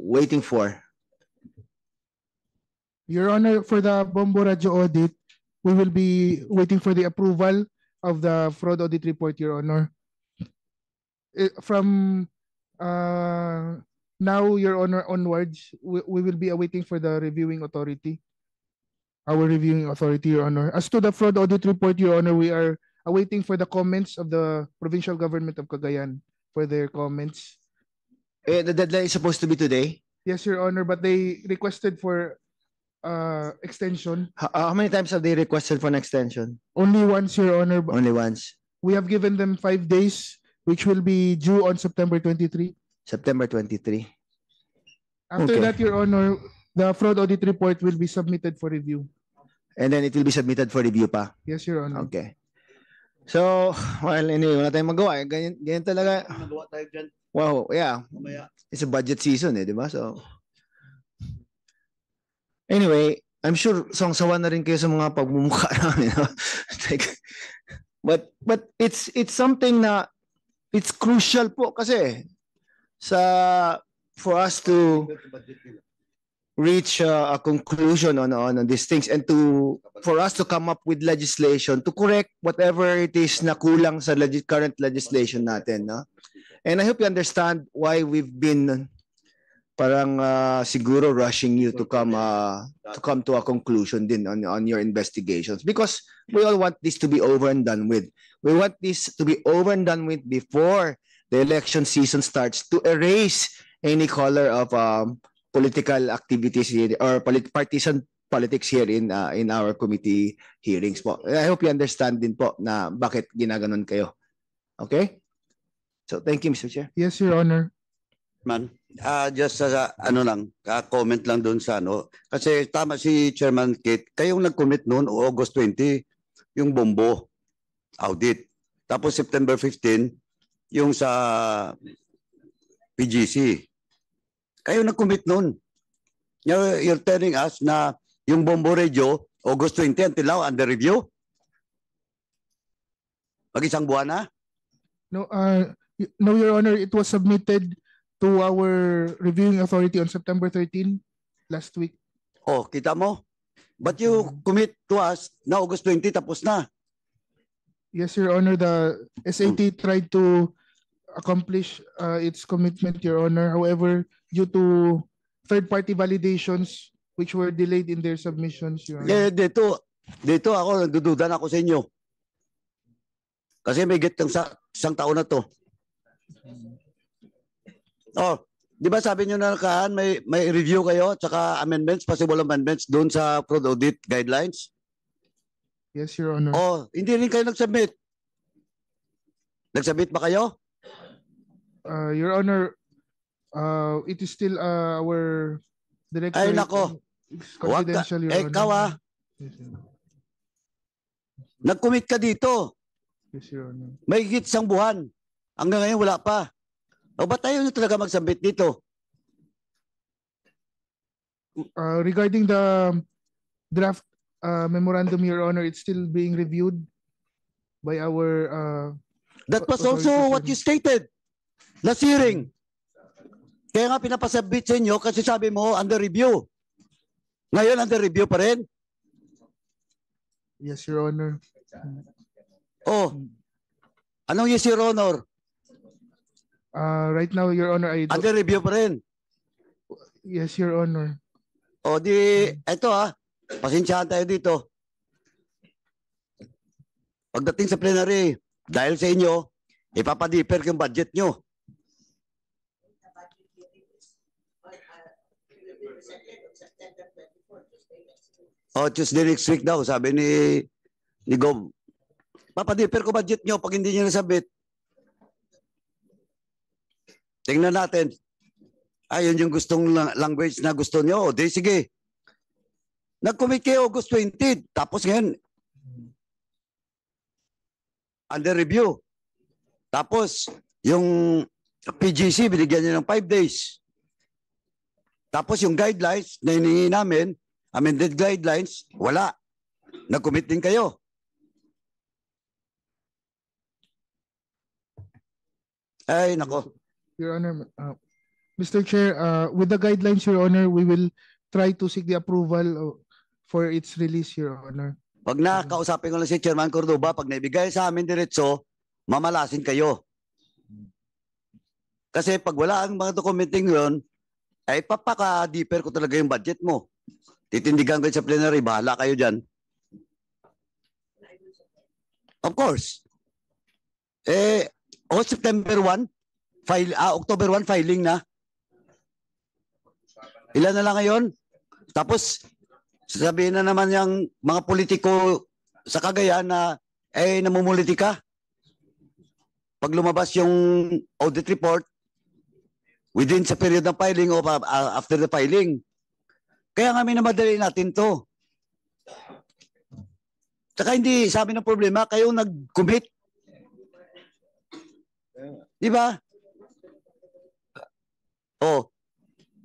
waiting for? Your Honor, for the Bombo Radio audit, we will be waiting for the approval of the fraud audit report, Your Honor. From now, Your Honor, onwards, we will be awaiting for the reviewing authority. our reviewing authority, Your Honor. As to the fraud audit report, Your Honor, we are awaiting for the comments of the provincial government of Cagayan for their comments. The deadline is supposed to be today. Yes, Your Honor, but they requested for extension How many times have they requested for an extension? only once, Your Honor. But Only once. we have given them 5 days, which will be due on September 23. September 23. After Okay. that, Your Honor, the fraud audit report will be submitted for review. And then it will be submitted for review pa. Yes, Your Honor. Okay. So, well, anyway, wala tayong magawa. Ganyan talaga. Wow, yeah. It's a budget season, di ba? So, anyway, I'm sure sawang-sawa na rin kayo sa mga pagmumukha namin. No? Like, but it's something na it's crucial po kasi for us to reach a conclusion on these things and for us to come up with legislation to correct whatever it is na kulang sa current legislation natin, no? And I hope you understand why we've been parang siguro rushing you to come to a conclusion din on your investigations, because we all want this to be over and done with. We want this to be over and done with before the election season starts, to erase any color of political activities here or partisan politics here in our committee hearings po. I hope you understand din po na bakit ginaganon kayo. Okay? So thank you, Mr. Chair. Yes, Your Honor. Man, just comment lang doon sa kasi tama si Chairman Kate, kayong nag-commit noon August 20 yung Bombo audit. Tapos September 15 yung sa PGC. Kayo nag-commit noon. You're telling us na yung Bombo Radio August 20 until now under review? Mag-isang buwan na? No, Your Honor, it was submitted to our reviewing authority on September 13 last week. Oh, kita mo? But you commit to us na August 20 tapos na. Yes, Your Honor, the SAT tried to accomplish its commitment, Your Honor. However, due to third-party validations which were delayed in their submissions, Your Honor. Dito ako, nagdududa na ako sa inyo. Kasi may get ng isang taon na to. Oh, di ba sabi nyo na nakaan, may review kayo at saka amendments, possible amendments doon sa fraud audit guidelines? Yes, Your Honor. Oh, hindi rin kayo nag-submit. Nag-submit ba kayo? Your Honor, it is still our director. Ay, nako. It's confidential, Your Honor. Ikaw Yes, Your Honor. nag-commit ka dito. Yes, Your Honor. May higit isang buwan. Hanggang ngayon wala pa. O ba't tayo na talaga mag-submit dito? Regarding the draft memorandum, Your Honor, it's still being reviewed by our That was also what you stated last hearing. Kaya nga pinapasubmit sa inyo kasi sabi mo under review. Ngayon under review pa rin? Yes, Your Honor. Oh, anong yes, Your Honor? Right now, Your Honor, I don't. Under review pa rin. Yes, Your Honor. O di, eto pasensyahan tayo dito. Pagdating sa plenary, dahil sa inyo, ipapadiper yung budget nyo. O, Tuesday next week daw, sabi ni Gob. Papadiper ko budget nyo pag hindi nyo nasabit. Tingnan natin. Ayun yung gustong language na gusto nyo. O, di sige. Nag-commit kayo August 20. Tapos ngayon, under review. Tapos, yung PGC, binigyan nyo ng 5 days. Tapos yung guidelines na hiningi namin, amended guidelines, wala. Nag-commit din kayo. Ay, nako. Your Honor, Mr. Chair, with the guidelines, Your Honor, we will try to seek the approval for its release, Your Honor. Pag nakausapin ko lang si Chairman Cordoba, pag naibigay sa amin diretso, mamalasin kayo. Kasi pag wala ang mga documenting yun, ay papaka-deeper ko talaga yung budget mo. Titindigan ko sa plenary, bahala kayo dyan. Of course. September 1, October 1, filing na. Ilan na lang ngayon? Tapos, sasabihin na naman yung mga politiko sa Cagayan na, namumulitika. Pag lumabas yung audit report, within sa period ng filing o after the filing. Kaya nga minamadali natin to. Saka hindi sa amin ang problema, kayo nag-commit. Di ba?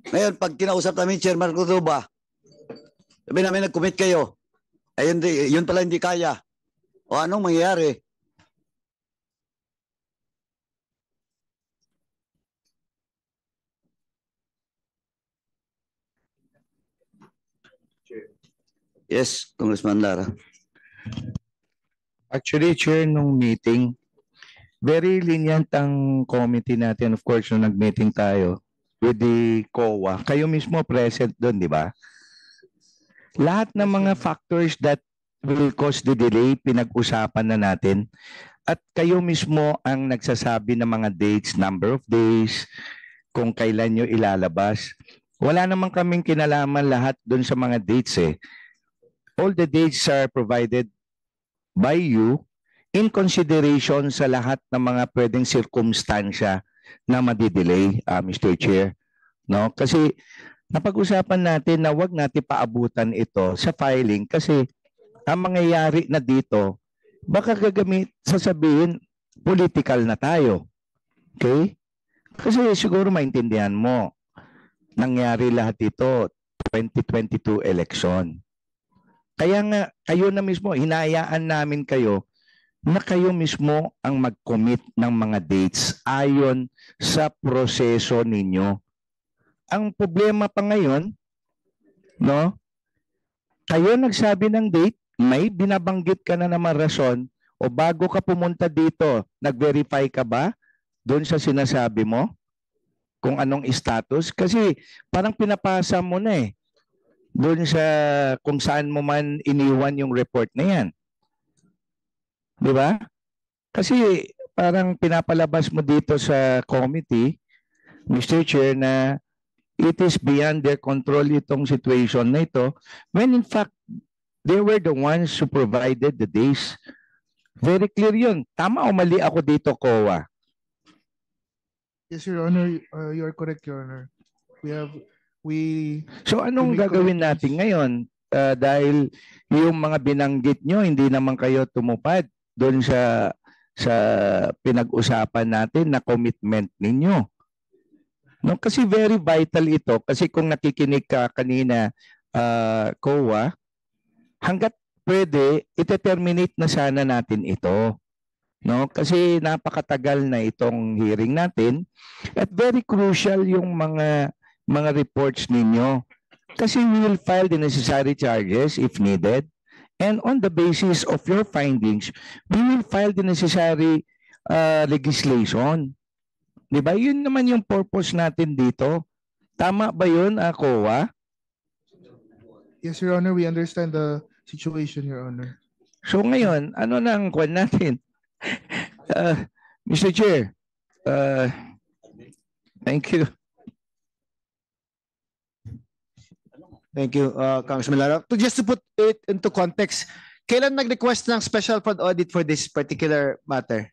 Ngayon, pag kinausap namin Chairman Cordoba, sabi namin nag-commit kayo. Ayun, yun pala hindi kaya. O anong mangyayari? Yes, Congressman Lara. Actually, Chair, nung meeting, very lenient ang committee natin. Of course, nung nag-meeting tayo with the COA, kayo mismo present doon, di ba? Lahat ng mga factors that will cause the delay, pinag-usapan na natin. At kayo mismo ang nagsasabi ng mga dates, number of days, kung kailan nyo ilalabas. Wala naman kaming kinalaman lahat doon sa mga dates eh. All the dates are provided by you in consideration sa lahat ng mga pwedeng sirkumstansya na madidelay, Mr. Chair. No? Kasi napag-usapan natin na wag natin paabutan ito sa filing kasi ang mangyayari na dito, baka sasabihin, political na tayo. Okay? Kasi siguro maintindihan mo, nangyari lahat ito 2022 election. Kaya nga, kayo na mismo, hinayaan namin kayo na kayo mismo ang mag-commit ng mga dates ayon sa proseso ninyo. Ang problema pa ngayon, no? Kayo nagsabi ng date, may binabanggit ka na naman rason o bago ka pumunta dito, nag-verify ka ba doon sa sinasabi mo? Kung anong status? Kasi parang pinapasa mo na eh. Doon sa kung saan mo man iniwan yung report na yan. Di ba? Kasi parang pinapalabas mo dito sa committee, Mr. Chair, na it is beyond their control itong situation na ito, when in fact, they were the ones who provided the days. Very clear yun. Tama o mali ako dito, COA? Yes, Your Honor. You are correct, Your Honor. So anong gagawin natin ngayon? Dahil yung mga binanggit nyo, hindi naman kayo tumupad doon sa pinag-usapan natin na commitment ninyo. No, kasi very vital ito. Kasi kung nakikinig ka kanina, COA, hanggat pwede, ite-terminate na sana natin ito. No, kasi napakatagal na itong hearing natin at very crucial yung mga reports ninyo. Kasi we will file the necessary charges if needed. And on the basis of your findings, we will file the necessary legislation. Diba? Yun naman yung purpose natin dito. Tama ba yun, COA? Yes, Your Honor. We understand the situation, Your Honor. So ngayon, ano na ang kwan natin? Mr. Chair, thank you. Thank you, Congressman Lara. Just to put it into context, kailan nag-request ng special fund audit for this particular matter?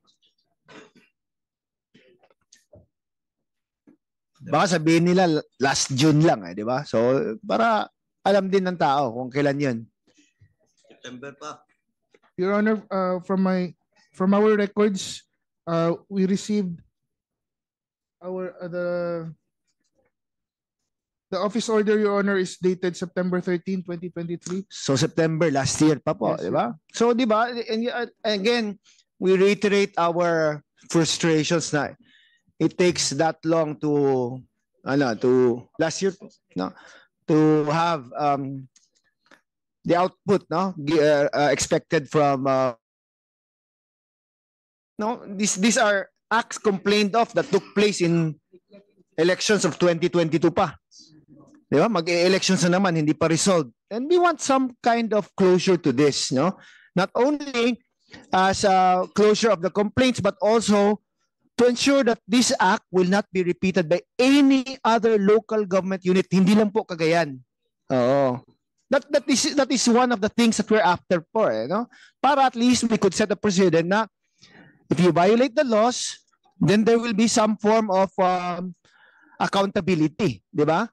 Baka sabihin nila last June lang, di ba? So, para alam din ng tao kung kailan yun. September pa. Your Honor, from our records, we received the office order, Your Honor, is dated September 13, 2023. So September last year pa po, Yes, di ba? So di ba? And again, we reiterate our frustrations na it takes that long to last year, no, to have the output, no, expected from these are acts complained of that took place in elections of 2022 pa. Di ba? Mag-elections na naman, hindi pa resolved. And we want some kind of closure to this, no? Not only as a closure of the complaints, but also to ensure that this act will not be repeated by any other local government unit. Hindi lang po Cagayan. Oo. That is one of the things that we're after for, no? Para at least we could set a precedent na if you violate the laws, then there will be some form of accountability, di ba?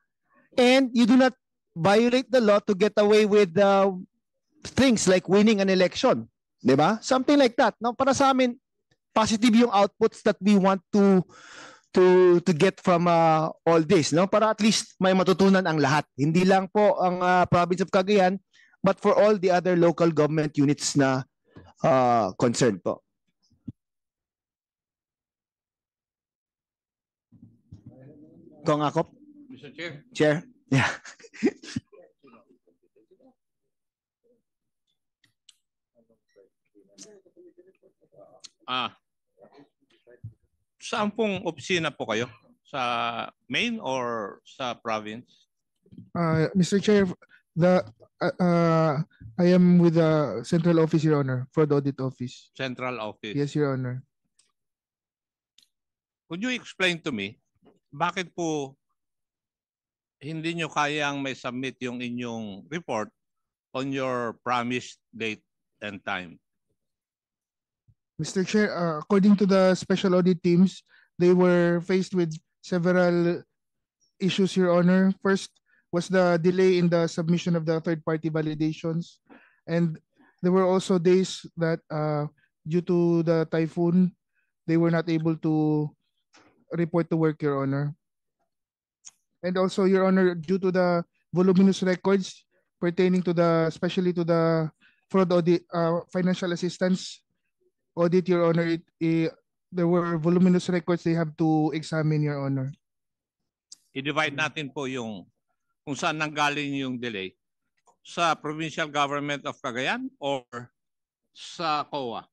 And you do not violate the law to get away with things like winning an election, di ba? Something like that. No, para sa amin, positive yung outputs that we want to get from all this, no? Para at least may matutunan ang lahat. Hindi lang po ang province of Cagayan, but for all the other local government units na concerned po. Kong Akop? Mr. Chair. Chair? Yeah. Saan pong opisina po kayo? Sa main or sa province? Mr. Chair, I am with the central office, Your Honor, for the audit office. Central office. Yes, Your Honor. Could you explain to me, bakit po hindi nyo kayang may submit yung inyong report on your promised date and time? Mr. Chair, according to the special audit teams, they were faced with several issues, Your Honor. First was the delay in the submission of the third-party validations. And there were also days that due to the typhoon, they were not able to report to work, Your Honor. And also, Your Honor, due to the voluminous records pertaining to the, especially to the fraud audit, financial assistance audit, Your Honor, there were voluminous records they have to examine, Your Honor. I-divide natin po yung kung saan nanggaling yung delay. Sa Provincial Government of Cagayan or sa COA?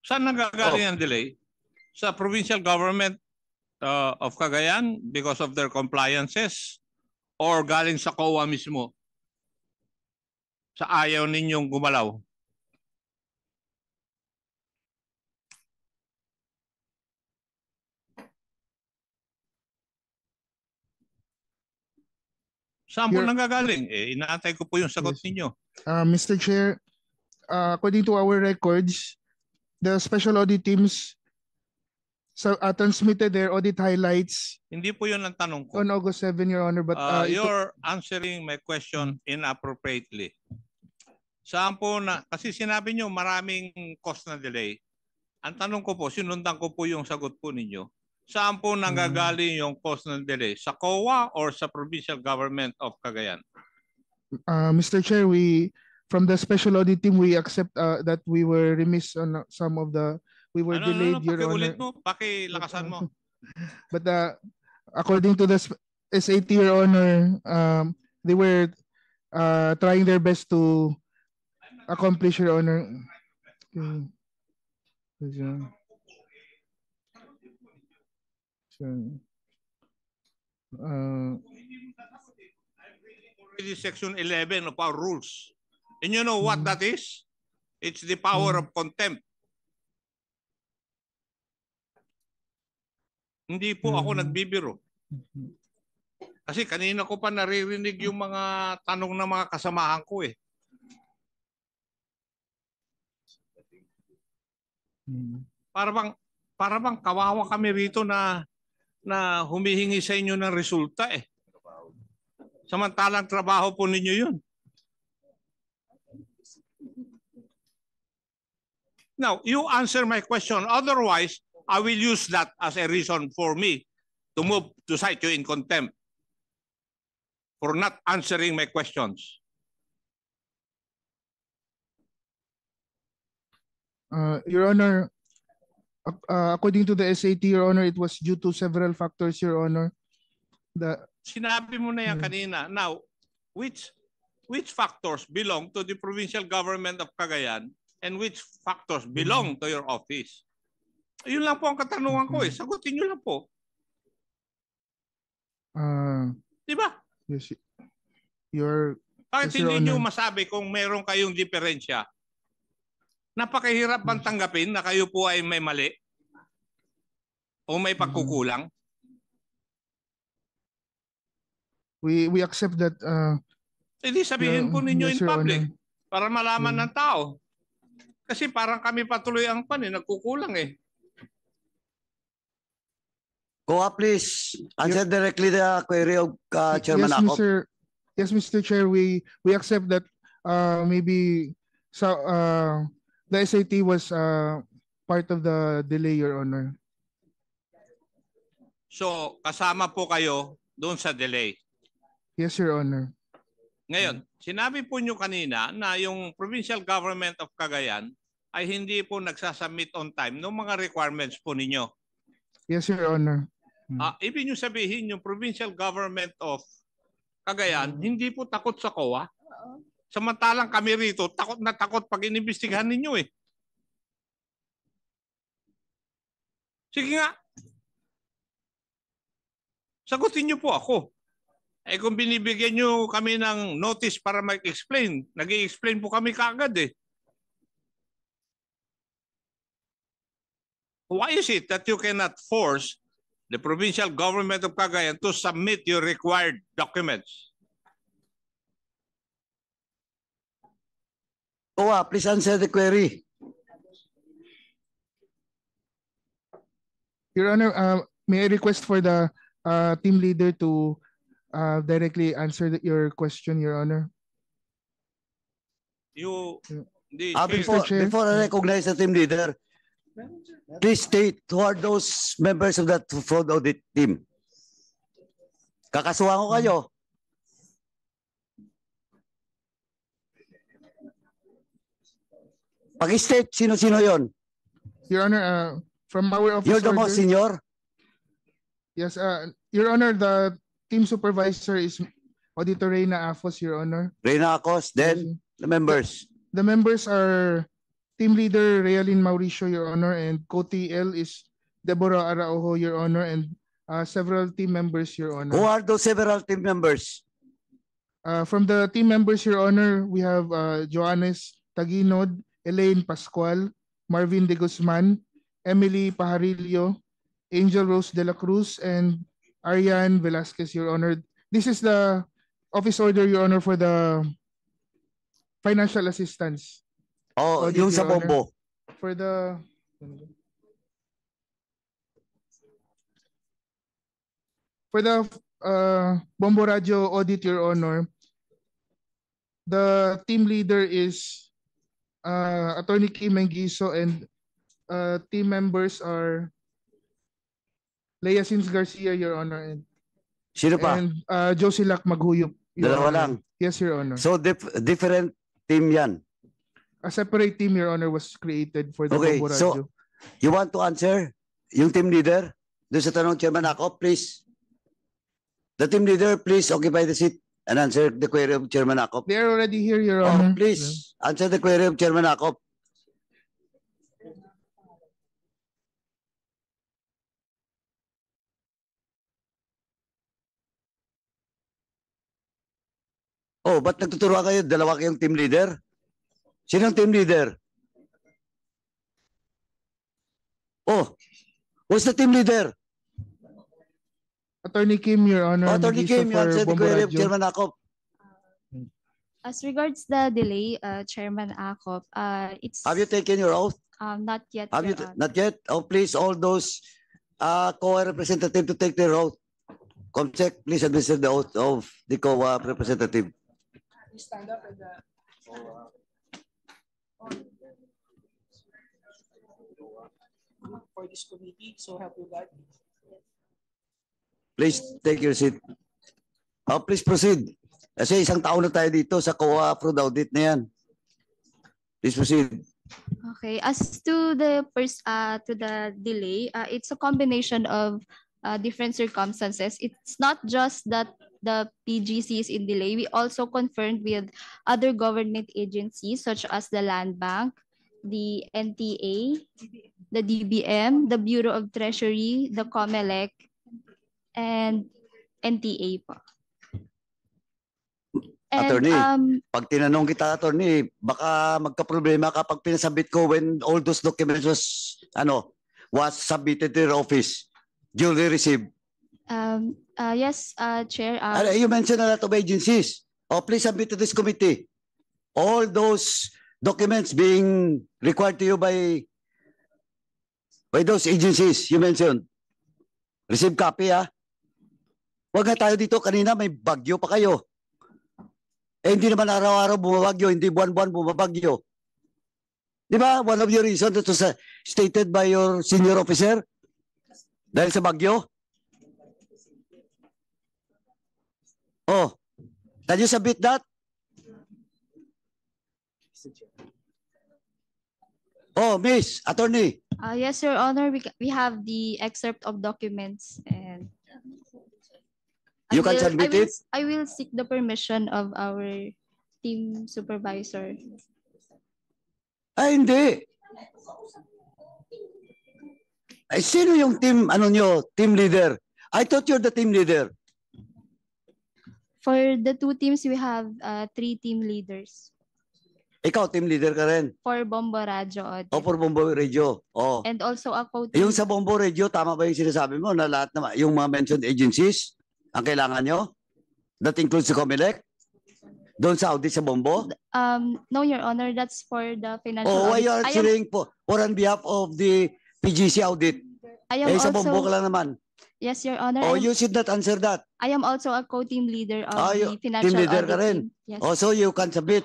Saan nanggagaling ang delay? Sa Provincial Government of Cagayan because of their compliances or galing sa COA mismo sa ayaw ninyong gumalaw? Saan po nanggagaling? Inaantay ko po yung sagot ninyo. Mr. Chair, according to our records, the special audit teams transmitted their audit highlights Hindi po yun ang tanong ko. on August 7, Your Honor. But You're answering my question inappropriately. Saan po na, kasi sinabi nyo maraming cost na delay. Ang tanong ko po, sinundan ko po yung sagot po ninyo. Saan po nanggagaling yung cost ng delay? Sa COA or sa Provincial Government of Cagayan? Mr. Chair, from the special audit team, we accept that we were remiss on some of the, we were delayed, Your Honor. Pakiulit mo, pakilakasan mo. But according to the SAT, Your Honor, they were trying their best to accomplish, Your Honor. Section 11 of our rules. And you know what that is? It's the power of contempt. Hindi po ako nagbibiro. Kasi kanina ko pa naririnig yung mga tanong ng mga kasamahan ko eh. Para bang kawawa kami rito na humihingi sa inyo ng resulta eh. Samantalang trabaho po ninyo yun. Now, you answer my question. Otherwise, I will use that as a reason for me to move to cite you in contempt for not answering my questions. Your Honor, according to the SAT, Your Honor, it was due to several factors, Your Honor. Sinabi mo na yan kanina. Now, which which factors belong to the provincial government of Cagayan and which factors belong to your office? Yun lang po ang katanungan ko eh. Sagutin nyo lang po. Di ba? Yes, Bakit Yes, Your hindi nyo Honor. masabi kung meron kayong diferensya? Napakahirap bang tanggapin na kayo po ay may mali? O may pagkukulang? we accept that. Hindi sabihin po ninyo Yes, in Your public Honor. para malaman Yeah. ng tao. Kasi parang kami patuloy ang nagkukulang eh. COA, please answer directly the query of Chairman Yes, Akop. Yes, Mr. Chair, we accept that maybe the SAT was part of the delay, Your Honor. So kasama po kayo doon sa delay. Yes, Your Honor. Ngayon, sinabi po nyo kanina na yung provincial government of Cagayan ay hindi po nagsasubmit on time ng mga requirements po ninyo. Yes, Your Honor. Ibig nyo sabihin yung provincial government of Cagayan hindi po takot sa COA. Samantalang kami rito takot na takot pag inimbestigahan ninyo eh. Sige nga. Sagutin nyo po ako. Eh kung binibigyan nyo kami ng notice para mag-explain, nag-i-explain po kami kaagad eh. Why is it that you cannot force the provincial government of Cagayan to submit your required documents? COA, please answer the query. Your Honor, may I request for the team leader to directly answer your question, Your Honor? Before I recognize the team leader, please state who are those members of that fraud audit team. Kakasuhan ko kayo. Pag-state, sino-sino yon? Your Honor, from our office You're the order- most senior? Yes, Your Honor, the team supervisor is Auditor Reyna Afos, Your Honor. Reyna Acos, then the members. The members are Team Leader Realin Mauricio, Your Honor, and co-TL is Deborah Araujo, Your Honor, and several team members, Your Who Honor. are those several team members? From the team members, Your Honor, we have Joannes Taginod, Elaine Pascual, Marvin De Guzman, Emily Pajarillo, Angel Rose De La Cruz, and Ariane Velasquez, Your Honor. This is the office order, Your Honor, for the financial assistance. Oh, Audit, yung sa Your Honor. bombo. For the Bombo Radio audit, Your Honor, the team leader is Attorney Kim Mengiso, and team members are Leia Sins Garcia, Your Honor, Sino pa? and Josilac Maghuyop, Your Dalawa Honor. lang. Yes, Your Honor. So different team yan. A separate team, Your Honor, was created for the Okay, Bombo so Radio. you want to answer yung team leader? Doon sa tanong Chairman Akop, please. The team leader, please occupy the seat and answer the query of Chairman Akop. They are already here, Your Oh, Honor. please answer the query of Chairman Akop. Oh, ba't nagtuturuan kayo? Dalawa kayong team leader? Sinong team leader? Oh, who's the team leader? Attorney Kim, Your Honor. Oh, Attorney Mengiso Kim, you for answer the Bombo query of Radio. Chairman Akop. As regards the delay, Chairman Akop, it's Have you taken your oath? not yet. Have you Your Honor. not yet? Oh, please, all those COA representative to take their oath. Comsec, please administer the oath of the COA representative. For this committee, so help you God. Please take your seat. Oh, please proceed. Kasi isang taon na tayo dito sa COA fraud audit na yan. Please proceed. Okay. As to the delay, it's a combination of different circumstances. It's not just that the PGC is in delay, we also confirmed with other government agencies such as the Land Bank, the NTA, the DBM, the Bureau of Treasury, the COMELEC, and NTA po. And Attorney, pag tinanong kita, attorney, baka magka-problema kapag pinasabit ko when all those documents was submitted to your office, duly received. Yes, Chair. You mentioned a lot of agencies. Oh, please submit to this committee. All those documents being required to you by those agencies you mentioned. Receive copy, ha? Huwag na tayo dito. Kanina may bagyo pa kayo. Eh, hindi naman araw-araw bumabagyo, hindi buwan-buwan bumabagyo. Di ba? One of your reasons that was stated by your senior officer dahil sa bagyo. Oh, can you submit that? Oh, Miss Attorney. Yes, Your Honor, we have the excerpt of documents and You can submit it? I will seek the permission of our team supervisor. Ay, hindi. Ay, sino yung team, team leader? I thought you're the team leader. For the two teams, we have 3 team leaders. Ikaw, team leader ka rin. For Bombo Radio Audit. O, for Bombo Radio. Oh. And also ako. Yung sa Bombo Radio, tama ba yung sinasabi mo na lahat na yung mga mentioned agencies ang kailangan nyo? That includes the COMELEC? Doon sa audit sa Bombo? No, Your Honor, that's for the financial Oh, why audit. you are answering for on behalf of the PGC audit? I am sa also, Bombo ka lang naman. Yes, Your Honor. Oh, you should not answer that. I am also a co-team leader of the financial team leader audit ka rin. team. Yes. Oh, so you can submit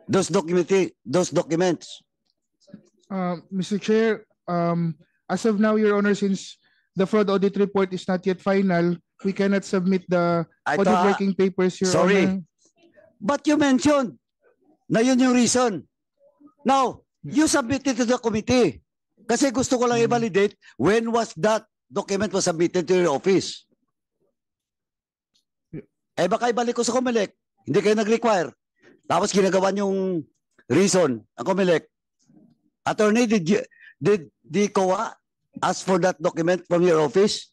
those documents. Mr. Chair, as of now, Your Honor, since the fraud audit report is not yet final, we cannot submit the audit working papers, Your sorry. Honor. But you mentioned na yun yung reason. Now, you submit it to the committee. Kasi gusto ko lang i-validate when was that document was submitted to your office. Eh baka ibalik ko sa COMELEC. Hindi kayo nag-require. Tapos ginagawa yung reason ang COMELEC. Attorney, did the COA ask for that document from your office?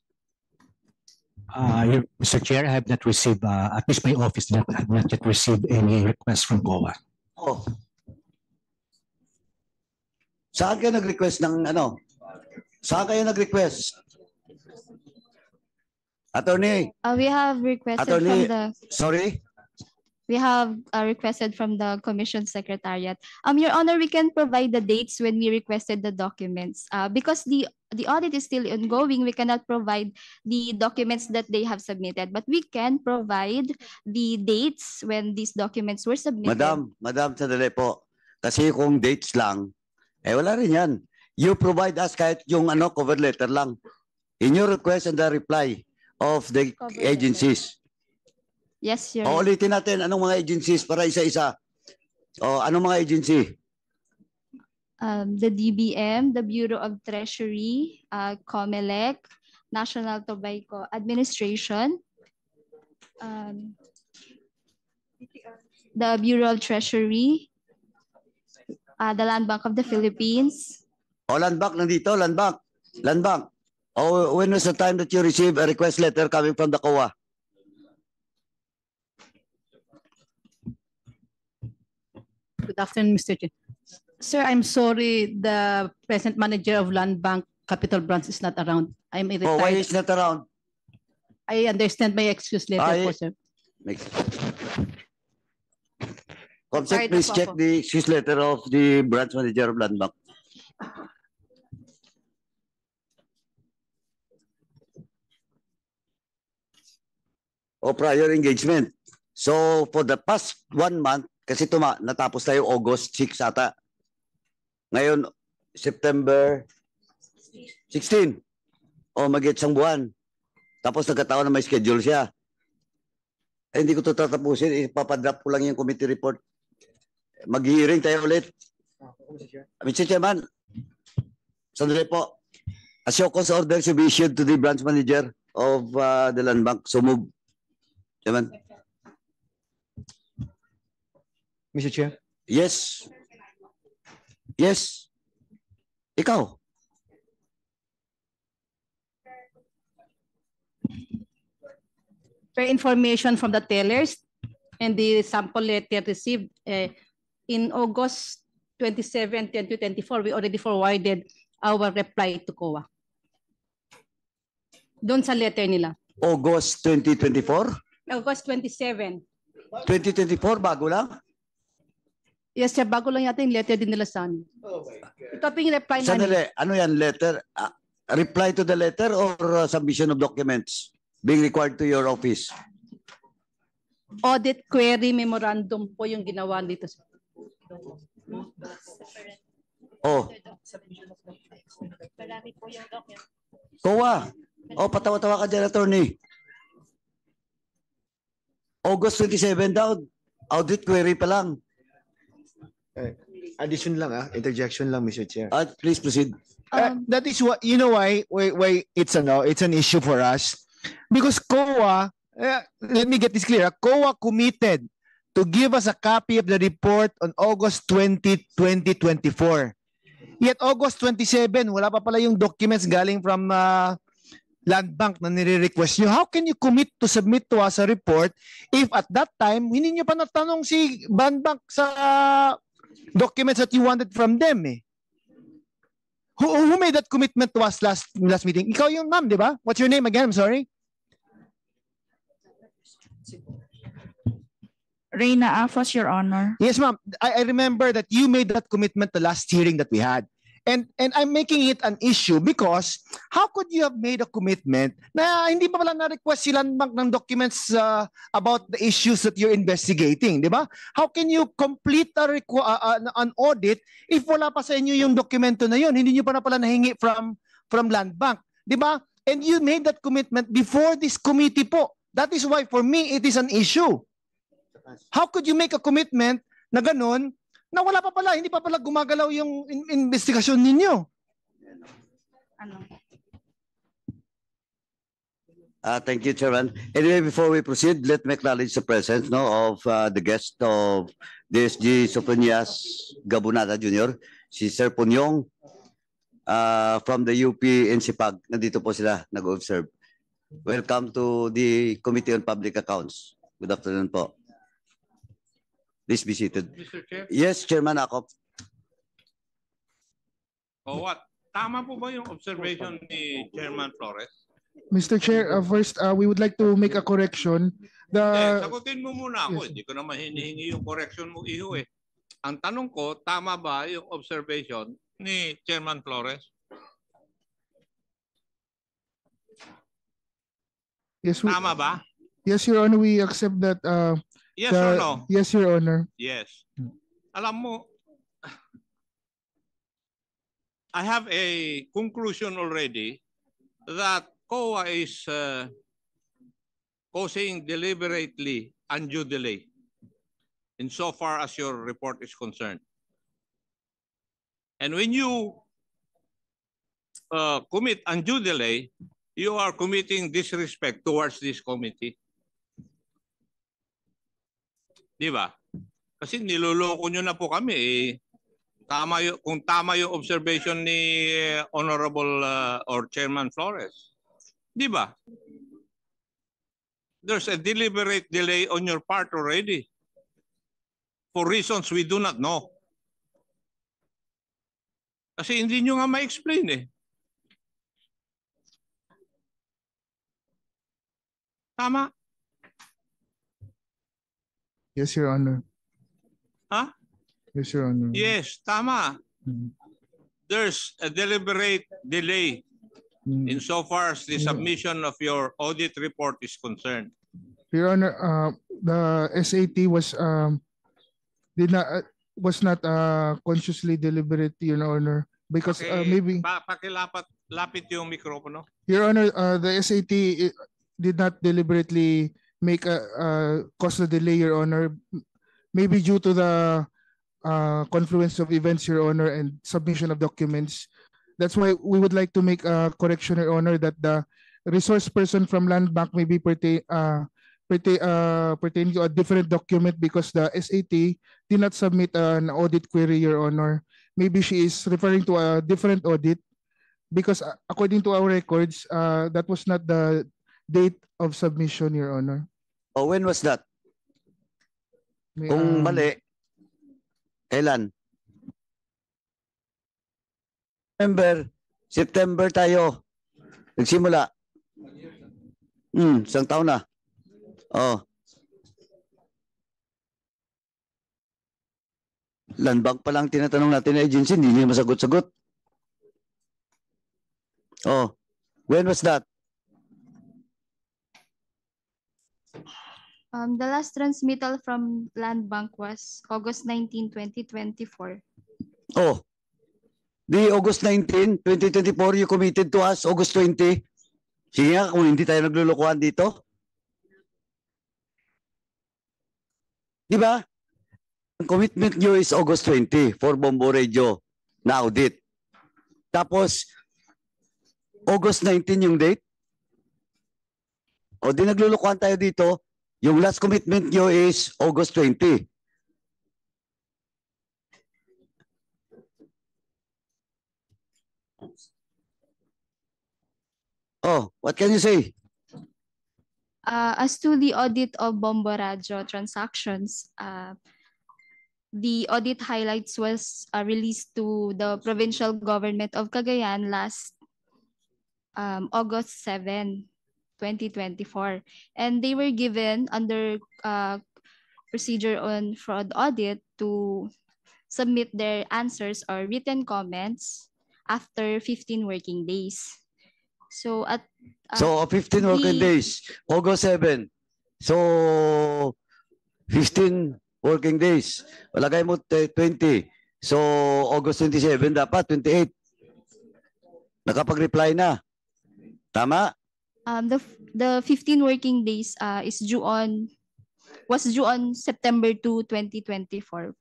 Mr. Chair, I have not received, at least my office have not yet received any request from COA. Oh. Saan kayo nag-request ng Saan kayo nag-request? Attorney. We have requested Attorney, from the. Sorry? We have requested from the Commission Secretariat. Your Honor, we can provide the dates when we requested the documents. Because the audit is still ongoing, we cannot provide the documents that they have submitted. But we can provide the dates when these documents were submitted. Madam, sandali po. Kasi kung dates lang, wala rin yan. You provide us kahit yung cover letter lang. In your request and the reply of the Cover agencies. Yes, Your O, Honor. ulitin natin anong mga agencies para isa-isa. O, anong mga agency? The DBM, the Bureau of Treasury, COMELEC, National Tobacco Administration, the Bureau of Treasury, the Land Bank of the Philippines. O, Land Bank nandito, Land Bank. Land Bank. O, when was the time that you received a request letter coming from the COA? Good afternoon, Mr. Chair. Sir, I'm sorry, the present manager of Land Bank Capital Branch is not around. I'm a Oh, why retired. is not around? I understand my excuse letter po, sir. Comsec, Sorry, please po check ako. the excuse letter of the branch manager of Land Bank. O prior engagement. So for the past 1 month, kasi natapos tayo August 6 ata. Ngayon, September 16. O mag-isang buwan. Tapos nagkataon na may schedule siya. Hindi ko ito tatapusin. Ipapadrop ko lang yung committee report. Mag-hearing tayo ulit. Mr. Chairman, sandali po. A show cause order should be issued to the branch manager of the Land Bank. So move. Chairman. Mr. Chair. Yes. Yes. Ikaw. Per information from the tellers and the sample letter received in August 27, 2024, we already forwarded our reply to COA. Doon sa letter nila. August 2024? August 27. 2024, bago lang? Yes, sir. Bago lang yata yung letter din nila sa amin. Ito po yung reply namin. Sandali, ano yan, letter? Reply to the letter or submission of documents being required to your office? Audit query memorandum po yung ginawa dito. Oh. COA. Oh, patawa-tawa ka dyan, attorney. August 27 daw. Audit query pa lang. Addition lang, interjection lang, Mr. Chair. Please proceed. That is what, you know why it's an issue for us, because COA, let me get this clear, COA committed to give us a copy of the report on August 20, 2024. Yet August 27, wala pa pala yung documents galing from Land Bank na nire-request nyo. How can you commit to submit to us a report if at that time, hindi nyo pa natanong si Land Bank sa documents that you wanted from them eh? Who made that commitment to us last meeting? Ikaw yung ma'am, di ba? What's your name again? I'm sorry. Reyna Afos, Your Honor. Yes, ma'am. I remember that you made that commitment the last hearing that we had. And I'm making it an issue because how could you have made a commitment na hindi pa pala na-request si Land Bank ng documents about the issues that you're investigating, di ba? How can you complete an audit if wala pa sa inyo yung dokumento na yun? Hindi nyo pa na pala nahingi from Land Bank, di ba? And you made that commitment before this committee po. That is why for me it is an issue. How could you make a commitment na ganun na wala pa pala, hindi pa pala gumagalaw yung investigasyon ninyo? Thank you, Chairman. Anyway, before we proceed, let me acknowledge the presence of the guest of DSG Soponias Gabonada Jr., si Sir Punyong from the UP NCPAG. Nandito po sila, nag-observe. Welcome to the Committee on Public Accounts. Good afternoon po. Please be seated. Mr. Chair? Yes, Chairman Akop. O what? Tama po ba yung observation ni Chairman Flores? Mr. Chair, first, we would like to make a correction. Sagutin mo muna ako. Yes. Hindi ko naman hinihingi yung correction mo, Iho eh. Ang tanong ko, tama ba yung observation ni Chairman Flores? Yes, Tama ba? Yes, Your Honor, we accept that. Yes or no? Yes, Your Honor. Yes. Alam mo, I have a conclusion already that COA is causing deliberately undue delay insofar as your report is concerned. And when you commit undue delay, you are committing disrespect towards this committee. Di ba? Kasi niloloko nyo na po kami eh. Kung tama yung observation ni Honorable or Chairman Flores. Di ba? There's a deliberate delay on your part already. For reasons we do not know. Kasi hindi nyo nga ma-explain eh. Tama? Yes, Your Honor. Huh? Yes, Your Honor. Yes, tama. There's a deliberate delay insofar as the submission of your audit report is concerned. Your Honor, the SAT was not consciously deliberate, Your Honor, because maybe. Lapit yung mikropono. Your Honor, the SAT did not deliberately make cause the delay, Your Honor, maybe due to the confluence of events, Your Honor, and submission of documents. That's why we would like to make a correction, Your Honor, that the resource person from Land Bank may be pertaining to a different document because the SAT did not submit an audit query, Your Honor. Maybe she is referring to a different audit because according to our records, that was not the date of submission, Your Honor. Oh, when was that? May, Kung mali, kailan? September tayo. Nagsimula. Isang taon na. Oh. Land Bank pa lang tinatanong natin na agency, hindi niya masagot-sagot. Oh. When was that? The last transmittal from Land Bank was August 19, 2024. Oh. The August 19, 2024, you committed to us August 20. Sige nga, kung hindi tayo naglulukuhan dito. Di ba? Ang commitment nyo is August 20 for Bombo Radio na audit. Tapos, August 19 yung date. O di naglulukuhan tayo dito. Yung last commitment nyo is August 20. Oh, what can you say? As to the audit of Bombo Radio transactions, the audit highlights was released to the provincial government of Cagayan last August 7, 2024. And they were given under procedure on fraud audit to submit their answers or written comments after 15 working days. So at 15 working days, August 7. So 15 working days. Lagay mo 20. So August 27 dapat 28. Nakapag-reply na. Tama? The 15 working days was due on September 2, 2024.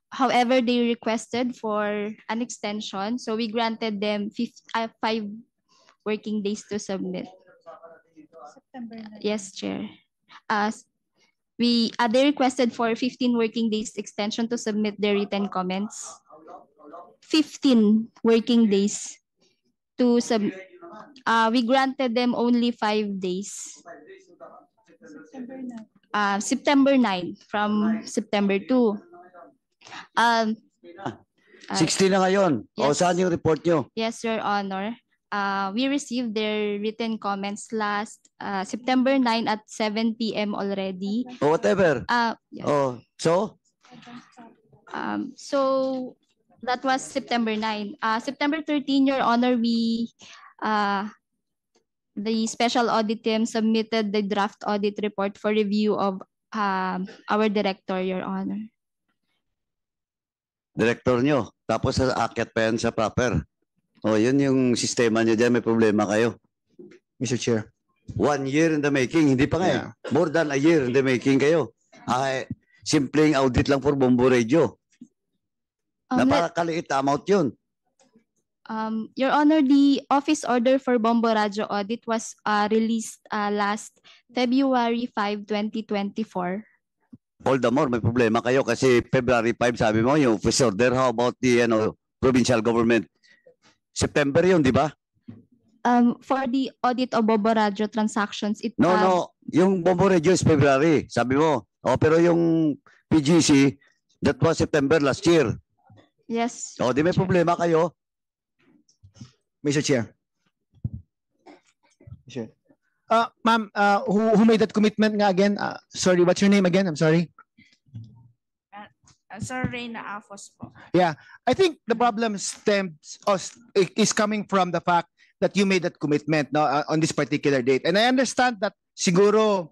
However, they requested for an extension, so we granted them 5 working days to submit. September 9. Yes, Chair. They requested for 15 working days extension to submit their written comments. 15 working days to submit. We granted them only 5 days. September 9 from September 2. 60 na ngayon. O Yes. saan yung report nyo? Yes, Your Honor. We received their written comments last September 9 at 7 p.m. already. O whatever. Yeah. Oh, so? So that was September 9. September 13, Your Honor, the special audit team submitted the draft audit report for review of our director, Your Honor. Director nyo. Tapos aakyat pa yan sa proper. O yun yung sistema nyo dyan. May problema kayo. Mr. Chair. 1 year in the making. Hindi pa nga eh. More than a year in the making kayo. Simpleng audit lang for Bombo Radio. Napakaliit amount yun. Your Honor, the office order for Bombo Radio audit was released last February 5, 2024. All the more, may problema kayo kasi February 5, sabi mo, yung office order. How about the provincial government? September yun, di ba? For the audit of Bombo Radio transactions, No. Yung Bombo Radio is February, sabi mo. Pero yung PGC, that was September last year. Yes. Di may problema kayo. Mr. Chair. Sure. Ma'am, who made that commitment nga again? Sorry, what's your name again? I'm sorry. Sir Reyna Afos po. Yeah, I think the problem is coming from the fact that you made that commitment on this particular date. And I understand that siguro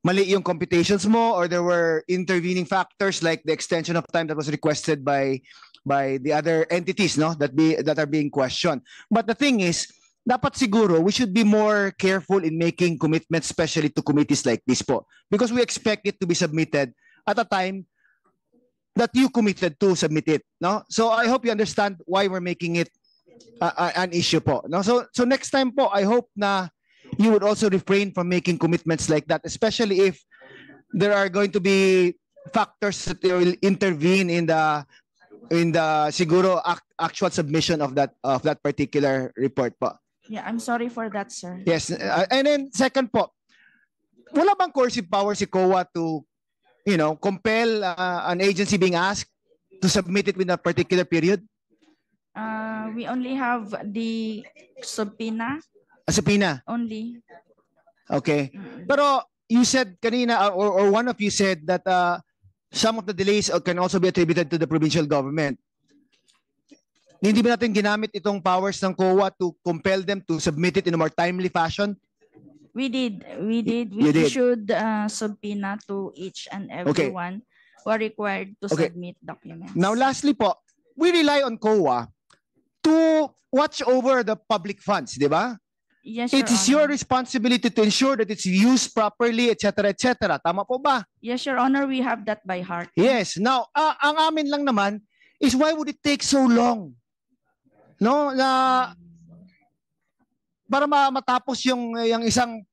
mali yung computations mo or there were intervening factors like the extension of time that was requested by the other entities that are being questioned. But the thing is, dapat siguro we should be more careful in making commitments, especially to committees like this po, because we expect it to be submitted at a time that you committed to submit it, no? So I hope you understand why we're making it an issue po, no? So next time po, I hope na you would also refrain from making commitments like that, especially if there are going to be factors that will intervene in the siguro actual submission of that particular report po. Yeah, I'm sorry for that, sir. Yes, and then second po, wala bang coercive power si COA to, compel an agency being asked to submit it within a particular period? We only have the subpoena A subpoena. only. Okay. Pero you said kanina, or one of you said that some of the delays can also be attributed to the provincial government. Hindi ba natin ginamit itong powers ng COA to compel them to submit it in a more timely fashion? We did. We You did. issued subpoena to each and everyone who are required to Okay. submit documents. Now lastly po, we rely on COA to watch over the public funds, di ba? Yes, It Your is your Honor. responsibility to ensure that it's used properly, etc., etc. Tama po ba? Yes, Your Honor, we have that by heart. Yes. Now, ang amin lang naman is why would it take so long? No, na para matapos yung isang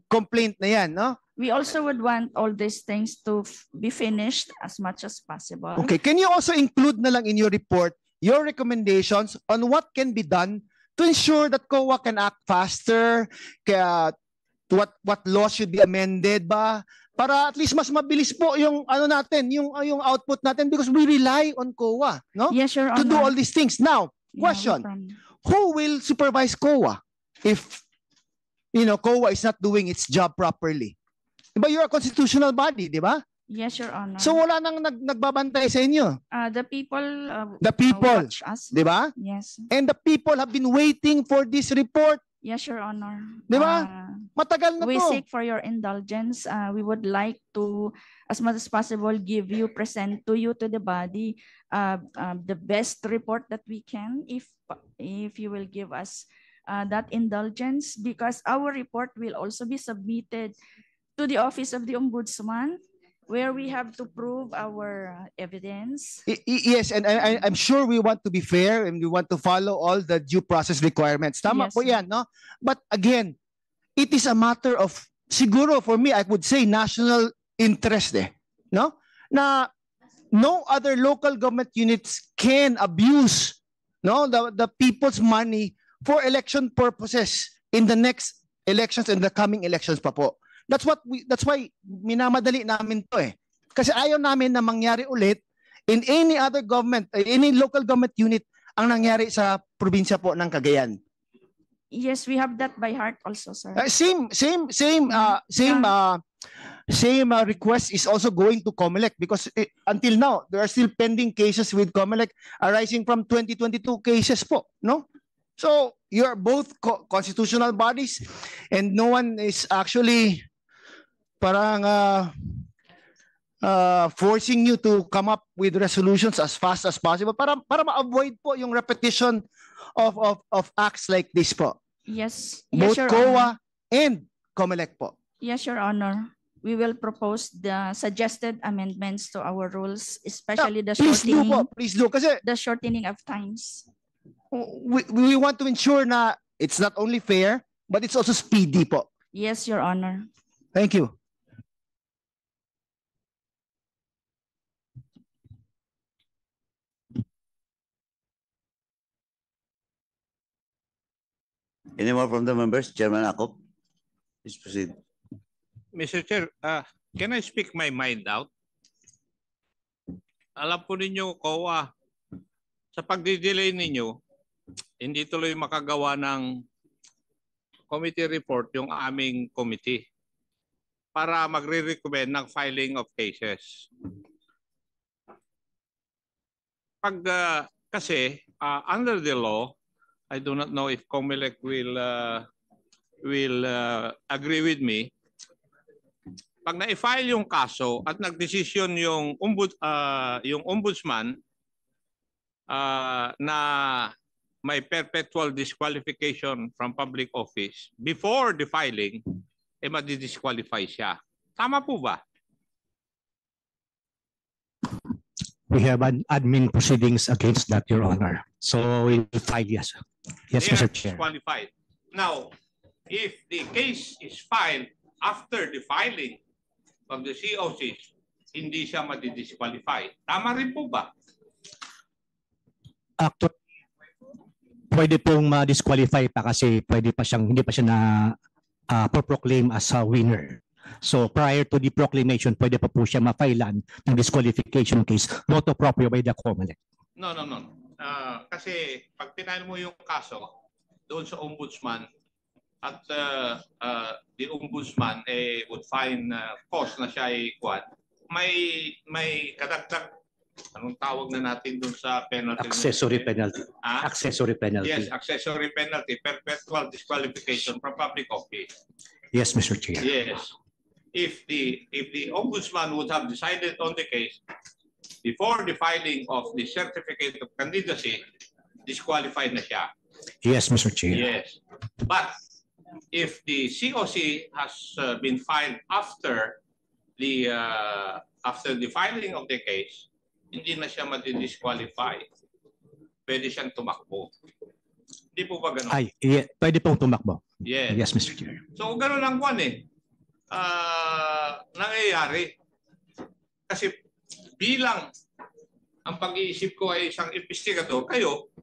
complaint na yan, no? We also would want all these things to be finished as much as possible. Okay, can you also include na lang in your report your recommendations on what can be done to ensure that COA can act faster, kaya what laws should be amended ba, para at least mas mabilis po yung natin, yung output natin, because we rely on COA, no? Yes, Your To Honor. do all these things. Now, Yeah, question, no problem. who will supervise COA if COA is not doing its job properly? Diba, you're a constitutional body, di ba? Yes, Your Honor. So wala nang nagbabantay sa inyo. The people The people, watch us. di ba? Yes. And the people have been waiting for this report. Yes, Your Honor. Di ba? Matagal na We to. seek for your indulgence. We would like to, as much as possible, present to you, to the body, the best report that we can, if you will give us that indulgence, because our report will also be submitted to the Office of the Ombudsman, where we have to prove our evidence. Yes, and I'm sure we want to be fair and we want to follow all the due process requirements. Tama Yes, po sir. yan, no? But again, it is a matter of, siguro for me, I would say national interest no? Na no other local government units can abuse, no, the people's money for election purposes in the next elections and the coming elections pa po. That's why minamadali namin to Kasi ayaw namin na mangyari ulit in any other government, any local government unit ang nangyari sa probinsya po ng Cagayan. Yes, we have that by heart also, sir. Same request is also going to COMELEC, because until now there are still pending cases with COMELEC arising from 2022 cases po, no? So you're both constitutional bodies and no one is actually parang forcing you to come up with resolutions as fast as possible para ma-avoid po yung repetition of acts like this po. Yes. Both Yes, Your COA Honor. and COMELEC po. Yes, Your Honor. We will propose the suggested amendments to our rules, especially the Please do shortening, po, please do, kasi the shortening of times. we want to ensure na it's not only fair but it's also speedy po. Yes, Your Honor. Thank you. Any more from the members? Chairman Akop, please proceed. Mr. Chair, can I speak my mind out? Alam po ninyo, COA, sa pagdidelay ninyo, hindi tuloy makagawa ng committee report yung aming committee para magre-recommend ng filing of cases. Kasi under the law, I do not know if COMELEC will agree with me. Pag na-file yung kaso at nagdesisyon yung ombudsman na may perpetual disqualification from public office, before the filing, madi-disqualify siya. Tama po ba? We have admin proceedings against that, Your Honor. So we will file, yes. Yes, They are Mr. Chair. disqualified. Now, if the case is filed after the filing of the COCs, hindi siya madi-disqualify. Tama rin po ba? Actually, pwede pong ma-disqualify pa kasi hindi pa siya na proclaim as a winner. So prior to the proclamation, pwede pa po siya ma-filean ng disqualification case not appropriate by the COMELEC. No. Kasi pag pinahal mo yung kaso doon sa ombudsman at the ombudsman would find cause na siya ay may kadagdag, anong tawag na natin doon sa penalty? Accessory penalty. Accessory penalty. Yes, accessory penalty, perpetual disqualification from public office. Yes, Mr. Chair. Yes. If the ombudsman would have decided on the case before the filing of the certificate of candidacy, disqualified na siya. Yes, Mr. Chair. Yes. But if the COC has been filed after the filing of the case, hindi na siya madi-disqualify. Pwede siyang tumakbo. Hindi po ba ganun? Pwede pong tumakbo. Yes. Yes, Mr. Chair. So ganun lang kwan nangyayari. Kasi bilang ang pag-iisip ko ay isang investigador, kayo,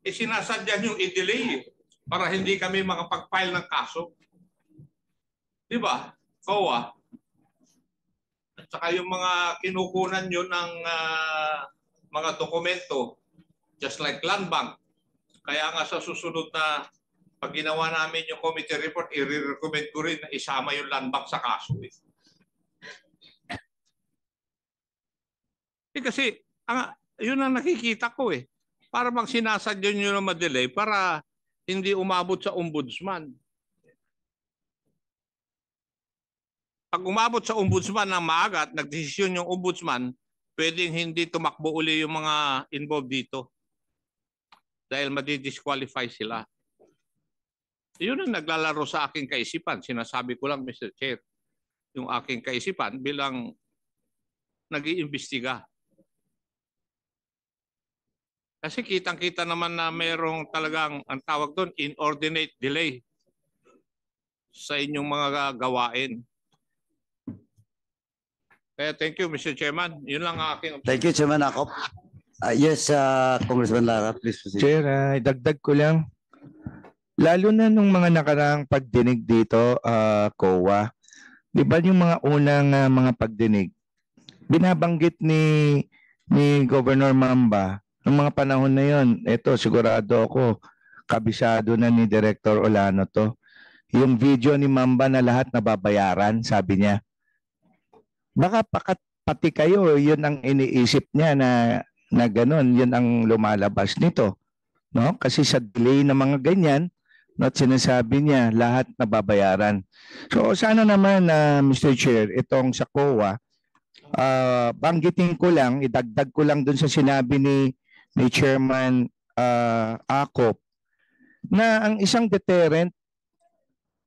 sinasadya niyong i-delay para hindi kami makapag-file ng kaso. Di ba? COA. At saka yung mga kinukunan nyo ng mga dokumento, just like Land Bank. Kaya nga sa susunod na pag ginawa namin yung committee report, i-recommend ko rin na isama yung Land Bank sa kaso. Kasi yun ang nakikita ko Para bang sinasadya nyo na ma-delay para hindi umabot sa ombudsman. Pag umabot sa ombudsman ng maaga at nagdesisyon yung ombudsman, pwedeng hindi tumakbo uli yung mga involved dito. Dahil madi-disqualify sila. Yun ang naglalaro sa aking kaisipan. Sinasabi ko lang, Mr. Chair, yung aking kaisipan bilang nag-iimbestiga. Kasi kitang-kita naman na mayroong talagang, ang tawag doon, inordinate delay sa inyong mga gawain. Kaya thank you, Mr. Chairman. Yun lang ang aking... Thank you, Chairman Akop. Yes, Congressman Lara, please proceed. Chair, dagdag ko lang. Lalo na nung mga nakaraang pagdinig dito, COA, di ba yung mga unang mga pagdinig, binabanggit ni Governor Mamba, noong mga panahon na yon, ito sigurado ako, kabisado na ni Director Olano to, yung video ni Mamba na lahat nababayaran, sabi niya. Baka pati kayo, yun ang iniisip niya na ganun, yun ang lumalabas nito. No? Kasi sa delay ng mga ganyan, at sinasabi niya lahat nababayaran. So sana naman, Mr. Chair, itong sa COA, banggitin ko lang, idagdag ko lang dun sa sinabi ni Chairman Akop, na ang isang deterrent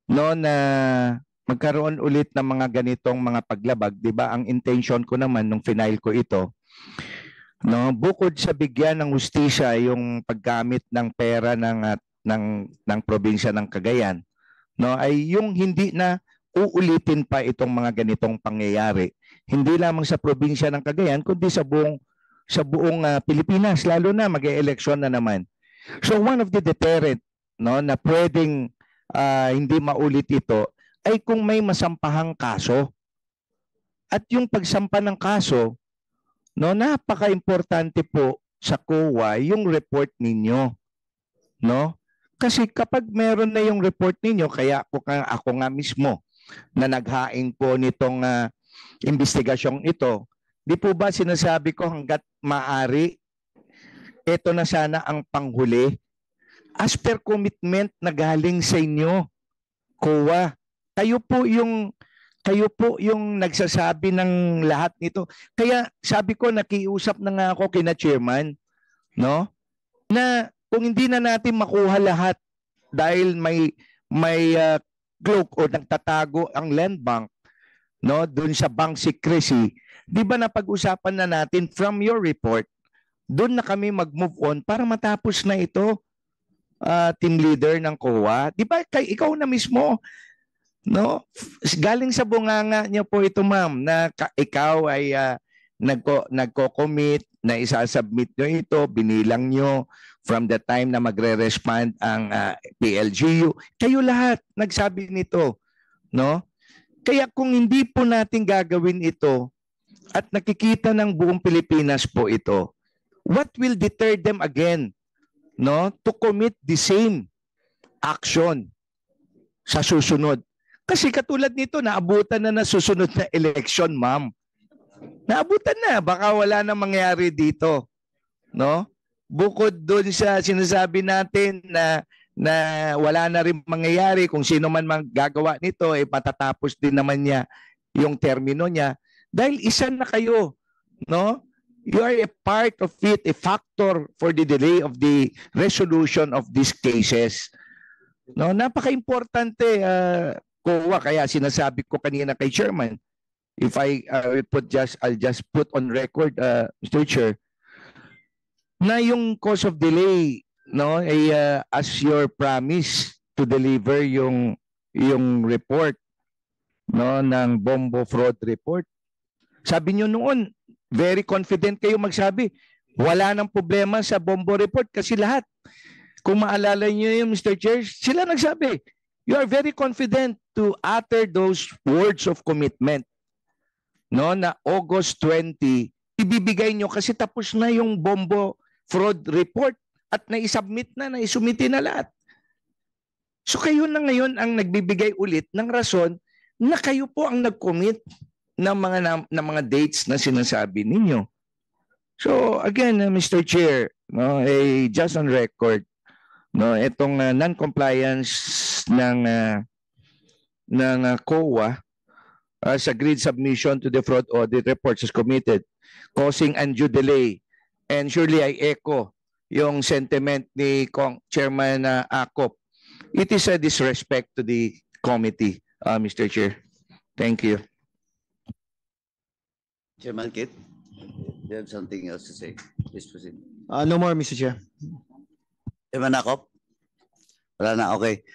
na magkaroon ulit ng mga ganitong mga paglabag, 'di ba? Ang intention ko naman nung final ko ito, bukod sa bigyan ng hustisya yung paggamit ng pera ng probinsya ng Cagayan, ay yung hindi na uulitin pa itong mga ganitong pangyayari, hindi lamang sa probinsya ng Cagayan kundi sa buong Pilipinas, lalo na mag-e-eleksyon na naman. So one of the deterrent na pwedeng hindi maulit ito ay kung may masampahang kaso. At yung pagsampa ng kaso, napaka-importante po sa COA yung report ninyo. Kasi kapag meron na yung report ninyo, kaya ako nga mismo na naghain po nitong investigasyong ito, di po ba sinasabi ko hanggat maaari, ito na sana ang panghuli as per commitment na galing sa inyo, COA. Kayo po yung nagsasabi ng lahat nito. Kaya sabi ko, nakiusap na nga ako kina Chairman, na kung hindi na natin makuha lahat dahil may cloak o nagtatago ang Land Bank, doon sa bank secrecy, di ba napag-usapan na natin from your report, doon na kami mag-move on para matapos na ito. team leader ng COA. Di ba ikaw na mismo, no? Galing sa bunganga niyo po ito, ma'am, na ikaw ay nagko-commit na isasubmit nyo ito, binilang nyo from the time na magre-respond ang PLGU. Kayo lahat nagsabi nito, no? Kaya kung hindi po natin gagawin ito at nakikita ng buong Pilipinas po ito, what will deter them again, no, to commit the same action sa susunod? Kasi katulad nito, naabutan na susunod na election, ma'am. Naabutan na, baka wala na mangyari dito, no? Bukod doon sa sinasabi natin na wala na rin mangyayari, kung sino man gagawa nito, matatapos din naman niya yung termino niya. Dahil isa na kayo, no? You are a part of it, a factor for the delay of the resolution of these cases. No, napaka-importante, COA, kaya sinasabi ko kanina kay Chairman, if I'll just put on record, Mr. Chair, na yung cause of delay, no, ay as your promise to deliver yung report, no, ng Bombo fraud report. Sabi niyo noon, very confident kayo magsabi, wala nang problema sa Bombo report kasi lahat, kung maalala niyo yung Mr. Chair, sila nagsabi, you are very confident to utter those words of commitment, no, na August 20 ibibigay nyo kasi tapos na yung Bombo fraud report at naisubmit na, naisumiti na lahat. So kayo na ngayon ang nagbibigay ulit ng rason na kayo po ang nag-commit ng mga dates na sinasabi ninyo. So again, Mr. Chair, no, just on record, no, itong non-compliance ng COA sa grid submission to the fraud audit reports is committed, causing undue delay. And surely I echo yung sentiment ni Chairman Acop. It is a disrespect to the committee, Mr. Chair. Thank you. Chairman Kit, do you have something else to say? Please proceed. No more, Mr. Chair. Chairman Acop? Wala na, okay.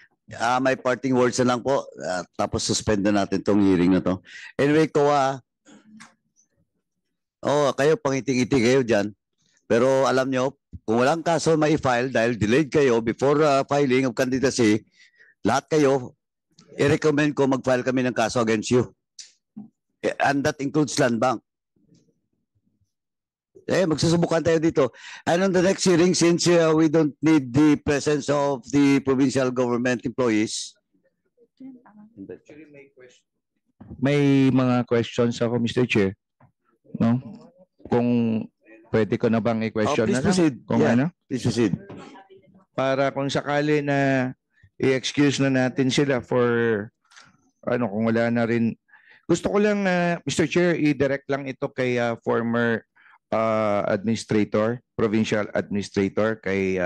May parting words na lang po. Tapos suspend na natin tong hearing na to. Anyway, COA, kayo pangiting-iting kayo dyan. Pero alam nyo, kung walang kaso mai-file dahil delayed kayo before filing of candidacy, lahat kayo, i-recommend ko mag-file kami ng kaso against you. And that includes Land Bank. Magsusubukan tayo dito. And on the next hearing, since we don't need the presence of the provincial government employees. May mga questions ako, Mr. Chair. No? Kung pwede ko na bang i-question please na proceed. lang? Kung ano? Please proceed. Para kung sakali na i-excuse na natin sila for kung wala na rin. Gusto ko lang, Mr. Chair, i-direct lang ito kay former administrator, provincial administrator, kay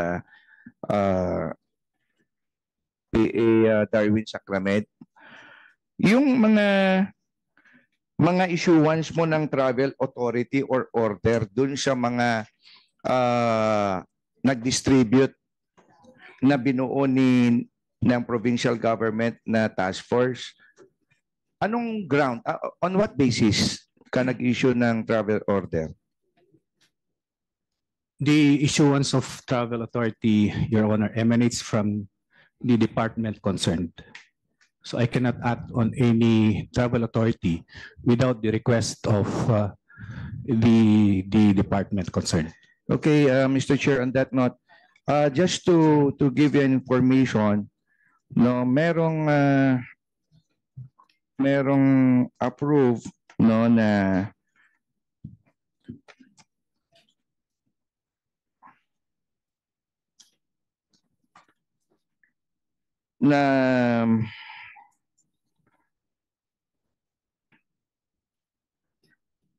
PA Darwin Sacramed. Yung mga issuance mo ng travel authority or order dun sa mga nag-distribute na binuo ng provincial government na task force, anong ground, on what basis ka nag-issue ng travel order? The issuance of travel authority, Your Honor, emanates from the department concerned. So I cannot act on any travel authority without the request of the department concerned. Okay, Mr. Chair, on that note, just to give you information, no, merong approved, no, na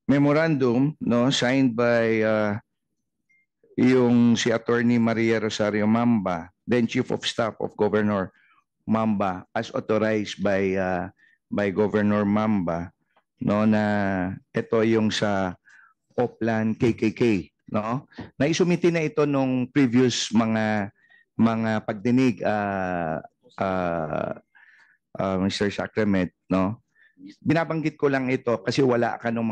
memorandum, no, signed by yung si Attorney Maria Rosario Mamba, then Chief of Staff of Governor Mamba, as authorized by Governor Mamba, no, na ito yung sa Oplan KKK, no? Naisumiti na ito nung previous mga mga pagdinig, Mr. Sacrament, no? Binabanggit ko lang ito kasi wala ka ng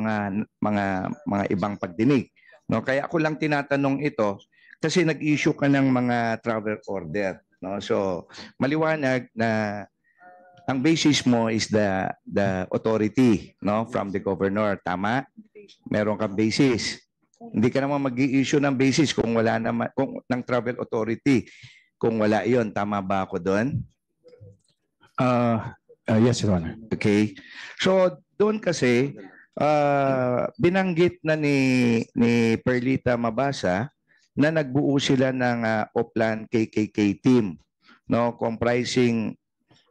mga ibang pagdinig, no? Kaya ako lang tinatanong ito kasi nag-issue ka ng mga travel order, no? So maliwanag na ang basis mo is the authority, no, from the governor, tama? Meron kang basis. Hindi ka naman mag-i-issue ng basis kung wala naman ng travel authority kung wala 'yon, tama ba ako doon? Yes, Your Honor. Okay. So doon kasi binanggit na ni Perlita Mabasa na nagbuo sila ng Oplan KKK team, no, comprising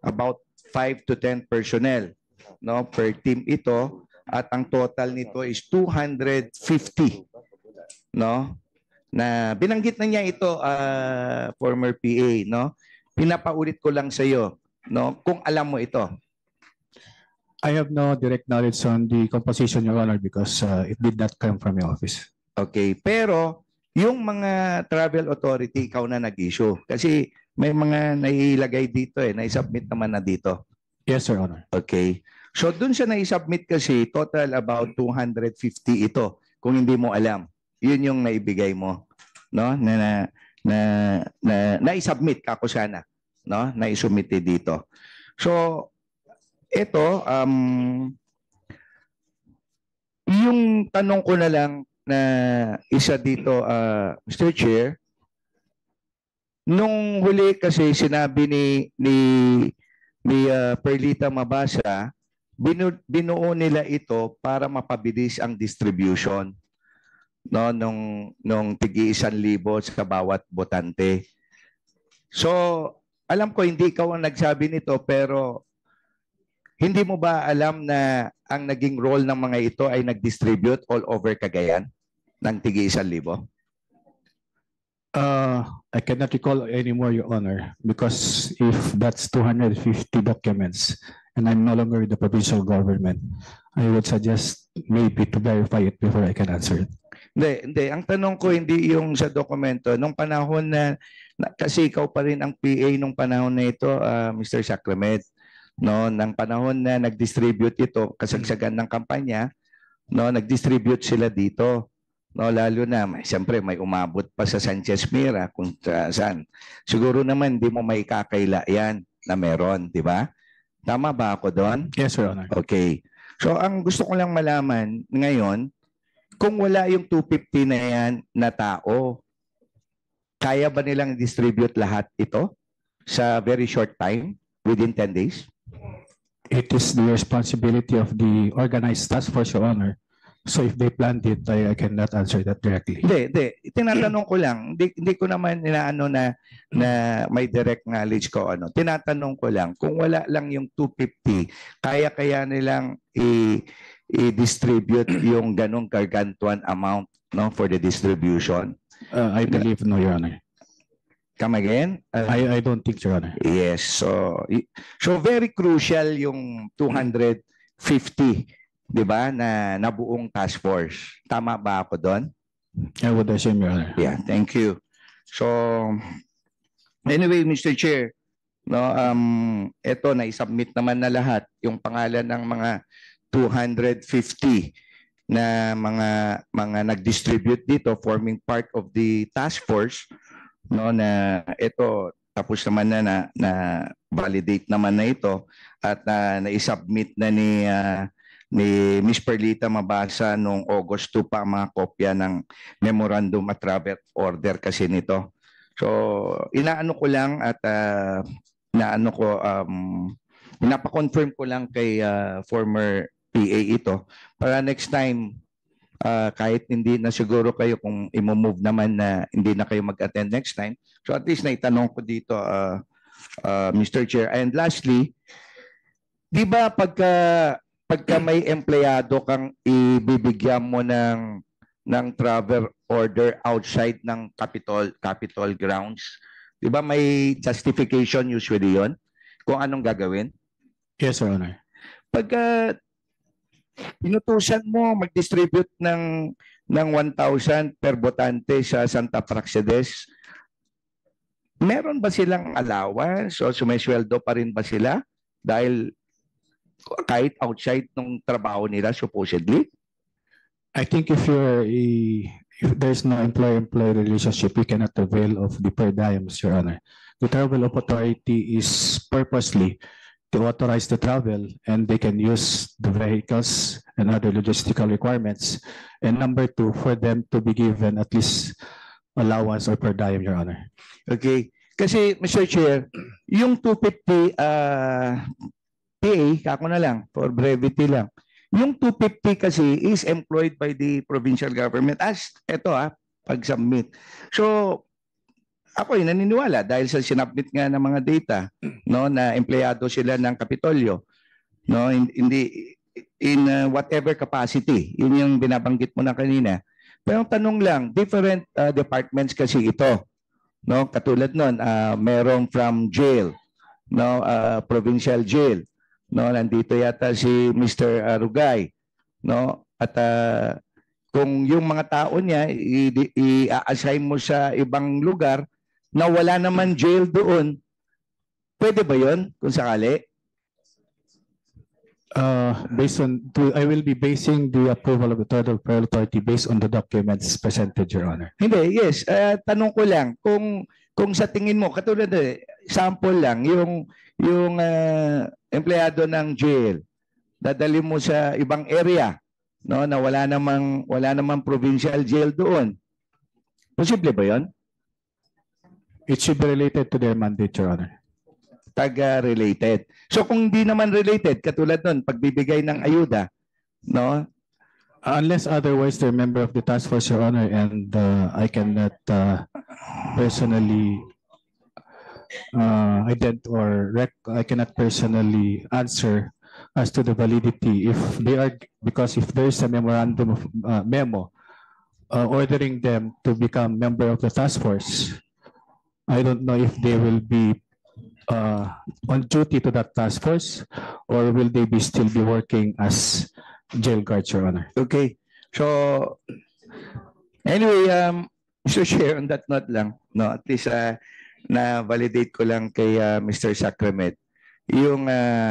about 5 to 10 personnel, no, per team ito, at ang total nito is 250, no, na binanggit na niya ito, former PA, no. Pinapaulit ko lang sa iyo, no, kung alam mo ito. I have no direct knowledge on the composition, Your Honor, because it did not come from your office. Okay, pero yung mga travel authority, ikaw na nag-issue. Kasi may mga nailagay dito naisubmit naman na dito. Yes, Your Honor. Okay. So dun sa naisubmit kasi, total about 250 ito, kung hindi mo alam. Yun yung naibigay mo, no? Naisubmit kako sana, no? Naisubmit dito. So ito, yung tanong ko na lang na isa dito, Mr. Chair, nung huli kasi sinabi ni Perlita Mabasa, binuo nila ito para mapabilis ang distribution, no, nung tig-1,000 sa bawat botante. So alam ko hindi ikaw ang nagsabi nito, pero hindi mo ba alam na ang naging role ng mga ito ay nag-distribute all over Cagayan ng tig-1,000? I cannot recall anymore, Your Honor, because if that's 250 documents and I'm no longer with the provincial government, I would suggest maybe to verify it before I can answer it. Hindi. Ang tanong ko hindi yung sa dokumento. Nung panahon na kasi ikaw pa rin ang PA nung panahon na ito, Mr. Sacrament, no, ng panahon na nag-distribute ito, kasagsagan ng kampanya, no, nag-distribute sila dito. No, lalo na, siyempre may umabot pa sa Sanchez Mira kung saan. Siguro naman hindi mo may kakaila yan na meron, di ba? Tama ba ako doon? Yes, Your Honor. Okay. So ang gusto ko lang malaman ngayon, kung wala yung 250 na yan na tao, kaya ba nilang distribute lahat ito sa very short time, within 10 days? It is the responsibility of the organized task force, Your Honor. So if they planned it, I cannot answer that directly. Hindi. Tinatanong ko lang. Hindi ko naman inaano na may direct knowledge ko ano. Tinatanong ko lang kung wala lang yung 250, kaya nilang i-distribute yung ganong gargantuan amount, no, for the distribution. I believe no, Your Honor. Come again? I don't think, Your Honor. Yes. So very crucial yung 250, di ba, na nabuong task force. Tama ba ako doon? I would assume, Your Honor. Yeah, thank you. So anyway, Mr. Chair, no, ito na-submit naman na lahat yung pangalan ng mga 250 na mga nag-distribute dito forming part of the task force, no, na ito tapos naman na validate naman na ito at na-submit na ni Ms. Perlita Mabasa noong August 2 pa ang mga kopya ng Memorandum of Travel Order kasi nito. So inaano ko lang at pinapakonfirm ko lang kay former PA ito para next time kahit hindi na siguro kayo kung i-move naman na hindi na kayo mag-attend next time. So at least naitanong ko dito, Mr. Chair. And lastly, di ba pagka may empleyado kang ibibigyan mo ng travel order outside ng Capitol grounds, di ba may justification usually yon kung anong gagawin? Yes, Your Honor. Pagka inutusan mo mag-distribute ng 1,000 per botante sa Santa Praxedes, meron ba silang allowance o sumesweldo pa rin ba sila dahil kahit outside ng trabaho nila supposedly? I think if there's no employer-employee relationship, you cannot avail of the per diems, Your Honor. The travel of authority is purposely to authorize the travel, and they can use the vehicles and other logistical requirements. And number two, for them to be given at least allowance or per diem, Your Honor. Okay. Kasi, Mr. Chair, yung 250 PA, kako na lang, for brevity lang. Yung 250 kasi is employed by the provincial government as, eto pag-submit. So, ako ay naniniwala dahil sa sinubmit nga ng mga data, no, na empleyado sila ng Kapitolyo, no, in whatever capacity. Yun yung binabanggit mo na kanina. Pero tanong lang, different departments kasi ito, no, katulad nun, merong from jail, no, provincial jail, no, nandito yata si Mr. Rugay, no, at kung yung mga tao niya i-assign mo sa ibang lugar na wala naman jail doon, pwede ba yun kung sakali? I will be basing the approval of the Third Appeal Authority based on the documents presented, Your Honor. Hindi, yes. Tanong ko lang, kung sa tingin mo, katulad sample lang, yung empleyado ng jail, dadali mo sa ibang area, no, na wala namang provincial jail doon. Posible ba yun? It should be related to their mandate, Your Honor. Taga-related. So kung hindi naman related, katulad nun, pagbibigay ng ayuda, no? Unless otherwise they're member of the task force, Your Honor, and I cannot personally I cannot personally answer as to the validity because if there's a memorandum of memo ordering them to become member of the task force, I don't know if they will be on duty to that task force or will they still be working as jail guards, Your Honor. Okay. So anyway, Mr. Chair, on that note lang, no, at least na-validate ko lang kay Mr. Sacrament yung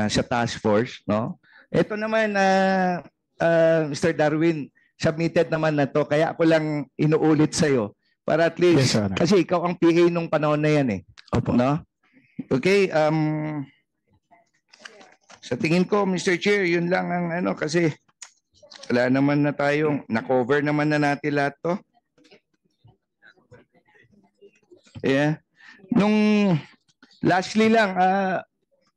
sa task force, no? Ito naman, Mr. Darwin, submitted naman na to, kaya ako lang inuulit sa'yo para at least, Yes, kasi ikaw ang PA nung panahon na yan Opo. no? Okay, sa tingin ko, Mr. Chair, yun lang ang kasi wala naman na tayong, na-cover naman na natin lahat to. Yeah. Lastly lang,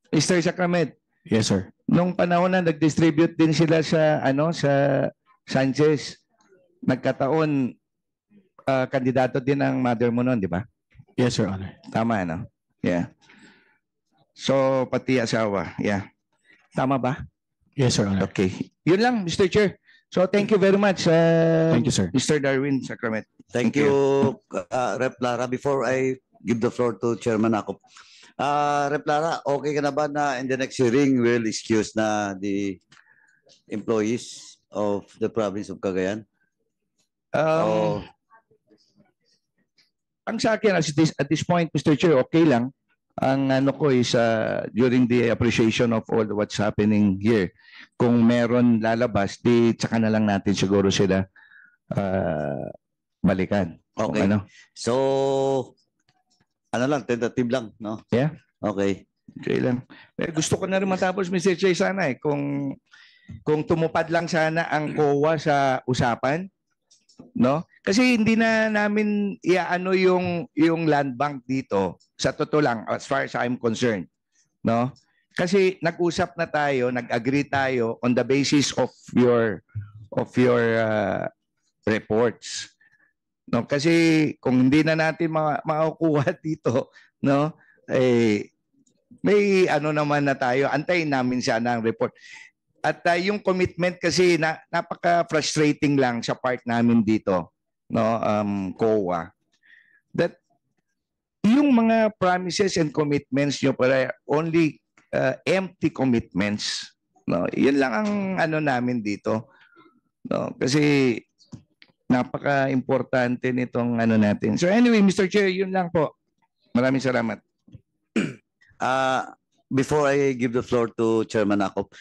Mr. Sacrament. Yes, sir. Nung panahon na nag-distribute din sila sa Sanchez, nagkataon kandidato din ang mother mo noon, di ba? Yes, Your Honor. Tama, Yeah. So, pati asawa. Yeah. Tama ba? Yes, Your Honor. Okay. Yun lang, Mr. Chair. So, thank you very much, Thank you, sir. Mr. Darwin Sacrament. Thank you, Rep. Lara. Before I give the floor to Chairman Akop, Rep. Lara, okay ka na ba na in the next hearing we'll excuse na the employees of the province of Cagayan? Ang sa akin, at this point, Mr. Chair, okay lang. Ang ko is during the appreciation of all what's happening here, kung meron lalabas, tsaka na lang natin siguro sila balikan. Okay. So, lang, tentative lang, no? Yeah. Okay. Okay lang. Gusto ko na rin matapos, Mr. Chair, sana kung tumupad lang sana ang COA sa usapan, no? Kasi hindi na namin iaano yung land bank dito, sa totoo lang, as far as I'm concerned, no? Kasi nag-usap na tayo, nag-agree tayo on the basis of your reports. No, kasi kung hindi na natin makukuha dito, no? May naman na tayo, antayin namin sana ang report. At yung commitment kasi napaka-frustrating lang sa part namin dito, no, COA. That yung mga promises and commitments nyo para only empty commitments, no? Yun lang ang namin dito. No, kasi napaka-importante nitong natin. So anyway, Mr. Chair, yun lang po. Maraming salamat. Before I give the floor to Chairman Akop,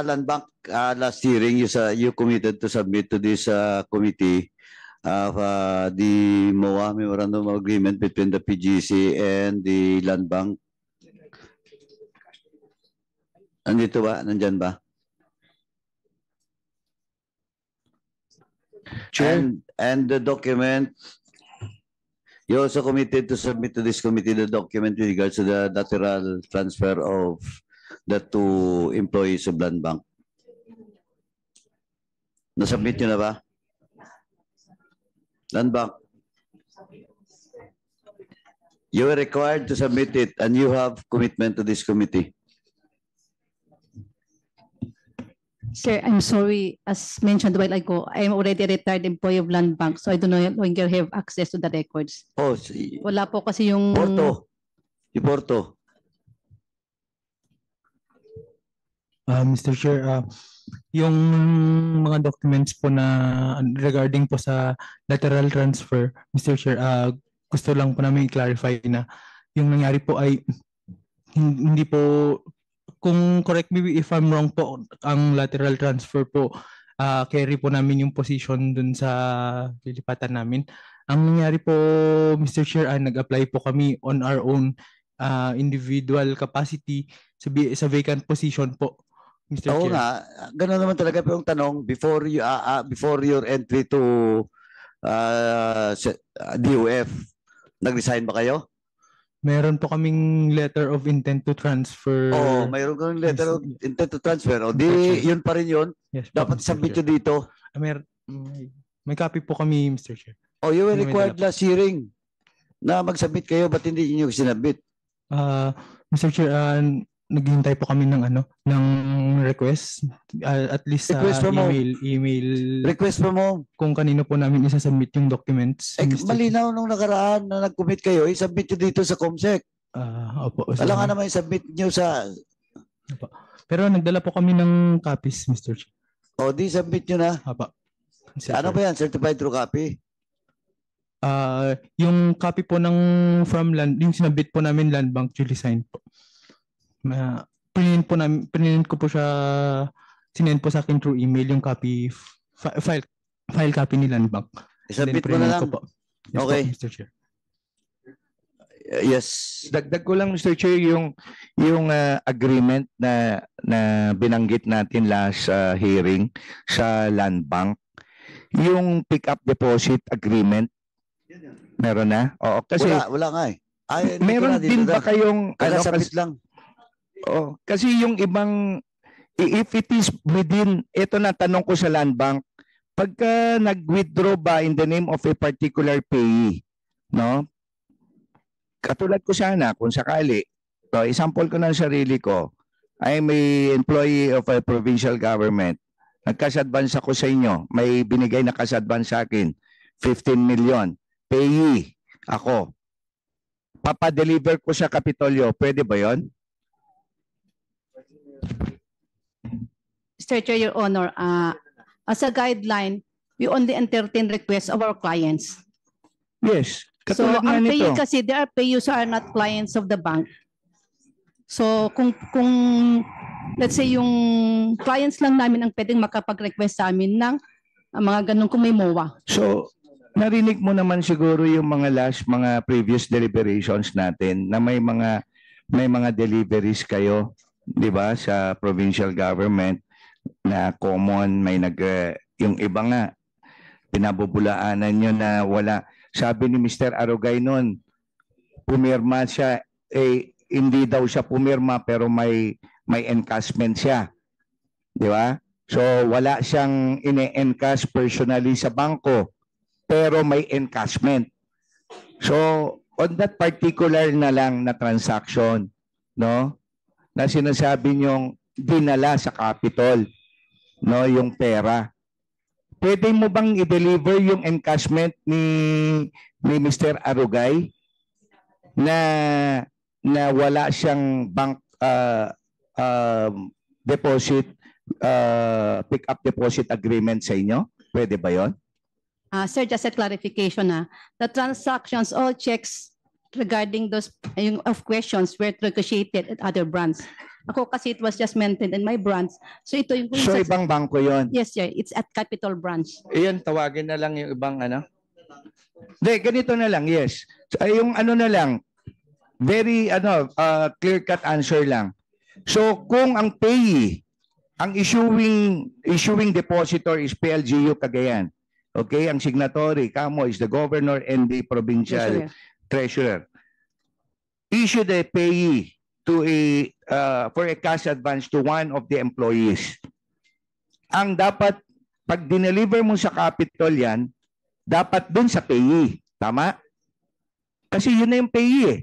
Land Bank, last hearing, you committed to submit to this committee the MOA, Memorandum of Agreement between the PGC and the Land Bank. Nandito ba? Nandyan ba? And the document, you also committed to submit to this committee the document with regards to the lateral transfer of the two employees of Land Bank. Nasubmit nyo na ba? Land Bank. You are required to submit it and you have commitment to this committee. Sir, I'm sorry. As mentioned a while ago, I'm already a retired employee of Land Bank, so I do no longer have access to the records. Oh, Wala po kasi yung... Porto. Porto. Mr. Chair, yung mga documents po na regarding po sa lateral transfer, Mr. Chair, gusto lang po namin i-clarify na yung nangyari po ay hindi po, kung correct me if I'm wrong po, ang lateral transfer po, carry po namin yung position dun sa lilipatan namin. Ang nangyari po, Mr. Chair, ay nag-apply po kami on our own individual capacity sa vacant position po, Mr. Oo Chair. nga, gano'n naman talaga. Pero ang tanong, before your entry to DOF, nag-resign ba kayo? Meron po kaming letter of intent to transfer. Oo, mayroon kang letter of intent to transfer. O di, yun pa rin yun. Yes, po, Dapat Mr. submit Chair. nyo dito. May copy po kami, Mr. Chair. Oh, you were May required last hearing na mag-submit kayo. Ba't hindi nyo sinabit? Mr. Chair, naghihintay po kami ng ng request, at least sa Request from email Request from home. kung kanino po namin isasubmit yung documents. Eh, Mr. malinaw nung nakaraan na nag-commit kayo, i-submit nyo dito sa COMSEC. Opo. Wala nga naman i-submit nyo sa... Opo. Pero nagdala po kami ng copies, Mr. Chair. O, di submit nyo na. Opo. Ano ba yan? Certified true copy? Yung copy po ng from land, yung sinabit po namin Land Bank, duly signed po. Pinint ko po siya, sinend po sa akin through email yung copy, file copy ni Land Bank. I-submit mo na lang. Ko po. Yes, Okay. po, Mr. Chair. Yes. Dagdag ko lang, Mr. Chair, yung agreement na binanggit natin last hearing sa Land Bank, yung pick-up deposit agreement, meron na? Oo, kasi Wala nga eh. Ay, meron din ba kayong Sabit lang. Oh, kasi yung ibang, if it is within, ito na tanong ko sa Land Bank, pagka nag-withdraw ba in the name of a particular payee, no? Katulad ko sana, kung sakali, so example ko ng sarili ko, I'm a employee of a provincial government. Nag-cash-advance ako sa inyo, may binigay na cash-advance sa akin, 15 million. Payee ako. Papadeliver ko sa Kapitolyo, pwede ba yon? Mr. Chair, Your Honor, as a guideline, we only entertain requests of our clients. Yes. So, Katulad nga ang nito. payee kasi, there are payees who are not clients of the bank. So, kung let's say yung clients lang namin ang pwedeng makapag-request sa amin ng mga ganun kung may MOA. So, narinig mo naman siguro yung mga previous deliberations natin na may mga deliveries kayo, 'di ba, sa provincial government na common, may yung iba nga pinabubulaanan nyo na wala. Sabi ni Mr. Arugay noon, pumirma siya, hindi daw siya pumirma pero may encashment siya. 'Di ba? So wala siyang ine-encash personally sa bangko pero may encashment. So on that particular na lang na transaction, no? Na sinasabi niyong dinala sa Capitol, no, yung pera. Pwede mo bang i-deliver yung encashment ni Mr. Arugay na wala siyang bank deposit pick-up deposit agreement sa inyo? Pwede ba 'yon? Sir, just a clarification the transactions, all checks regarding those of questions were negotiated at other brands. Ako kasi it was just mentioned in my branch. So ito yung So ibang bangko yon. Yes, sir. It's at Capital Branch. Iyan, tawagin na lang yung ibang ano. Hindi, ganito na lang, yes. So, yung ano na lang, very clear-cut answer lang. So kung ang payee, ang issuing depositor is PLGU Cagayan. Okay, ang signatory, kamo, is the governor and the provincial treasurer. Issue the payee to for a cash advance to one of the employees. Ang dapat, pag dineliver mo sa capital yan, dapat dun sa payee. Tama? Kasi yun na yung payee eh.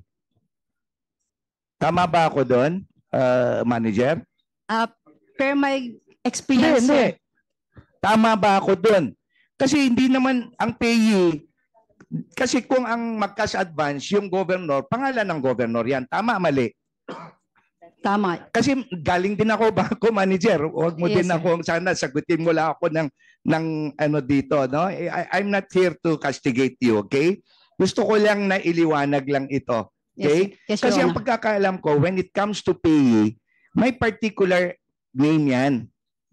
Tama ba ako doon, manager? Per my experience, Hindi. Tama ba ako doon? Kasi hindi naman ang payee, kasi kung ang mag-cash advance, yung governor, pangalan ng governor yan. Tama, mali? Tama. Kasi galing din ako bago manager. Huwag mo din ako, sana sagutin mo lang ako ng ano dito. No? I'm not here to castigate you, okay? Gusto ko lang na iliwanag lang ito. Okay? Yes, Kasi Your ang Honor. pagkakaalam ko, when it comes to payee, may particular name yan.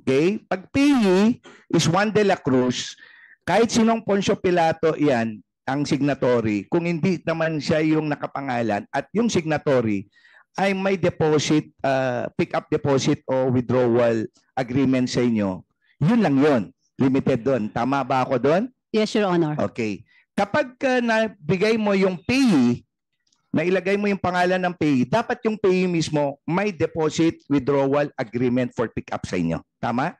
Okay? Pag payee is Juan de la Cruz, kahit sinong Poncio Pilato yan, ang signatory, kung hindi naman siya yung nakapangalan at yung signatory ay may deposit, pick-up deposit o withdrawal agreement sa inyo, yun lang yun. Limited doon. Tama ba ako doon? Yes, Your Honor. Okay. Kapag nabigay mo yung payee, nailagay mo yung pangalan ng payee, dapat yung payee mismo may deposit withdrawal agreement for pick-up sa inyo. Tama?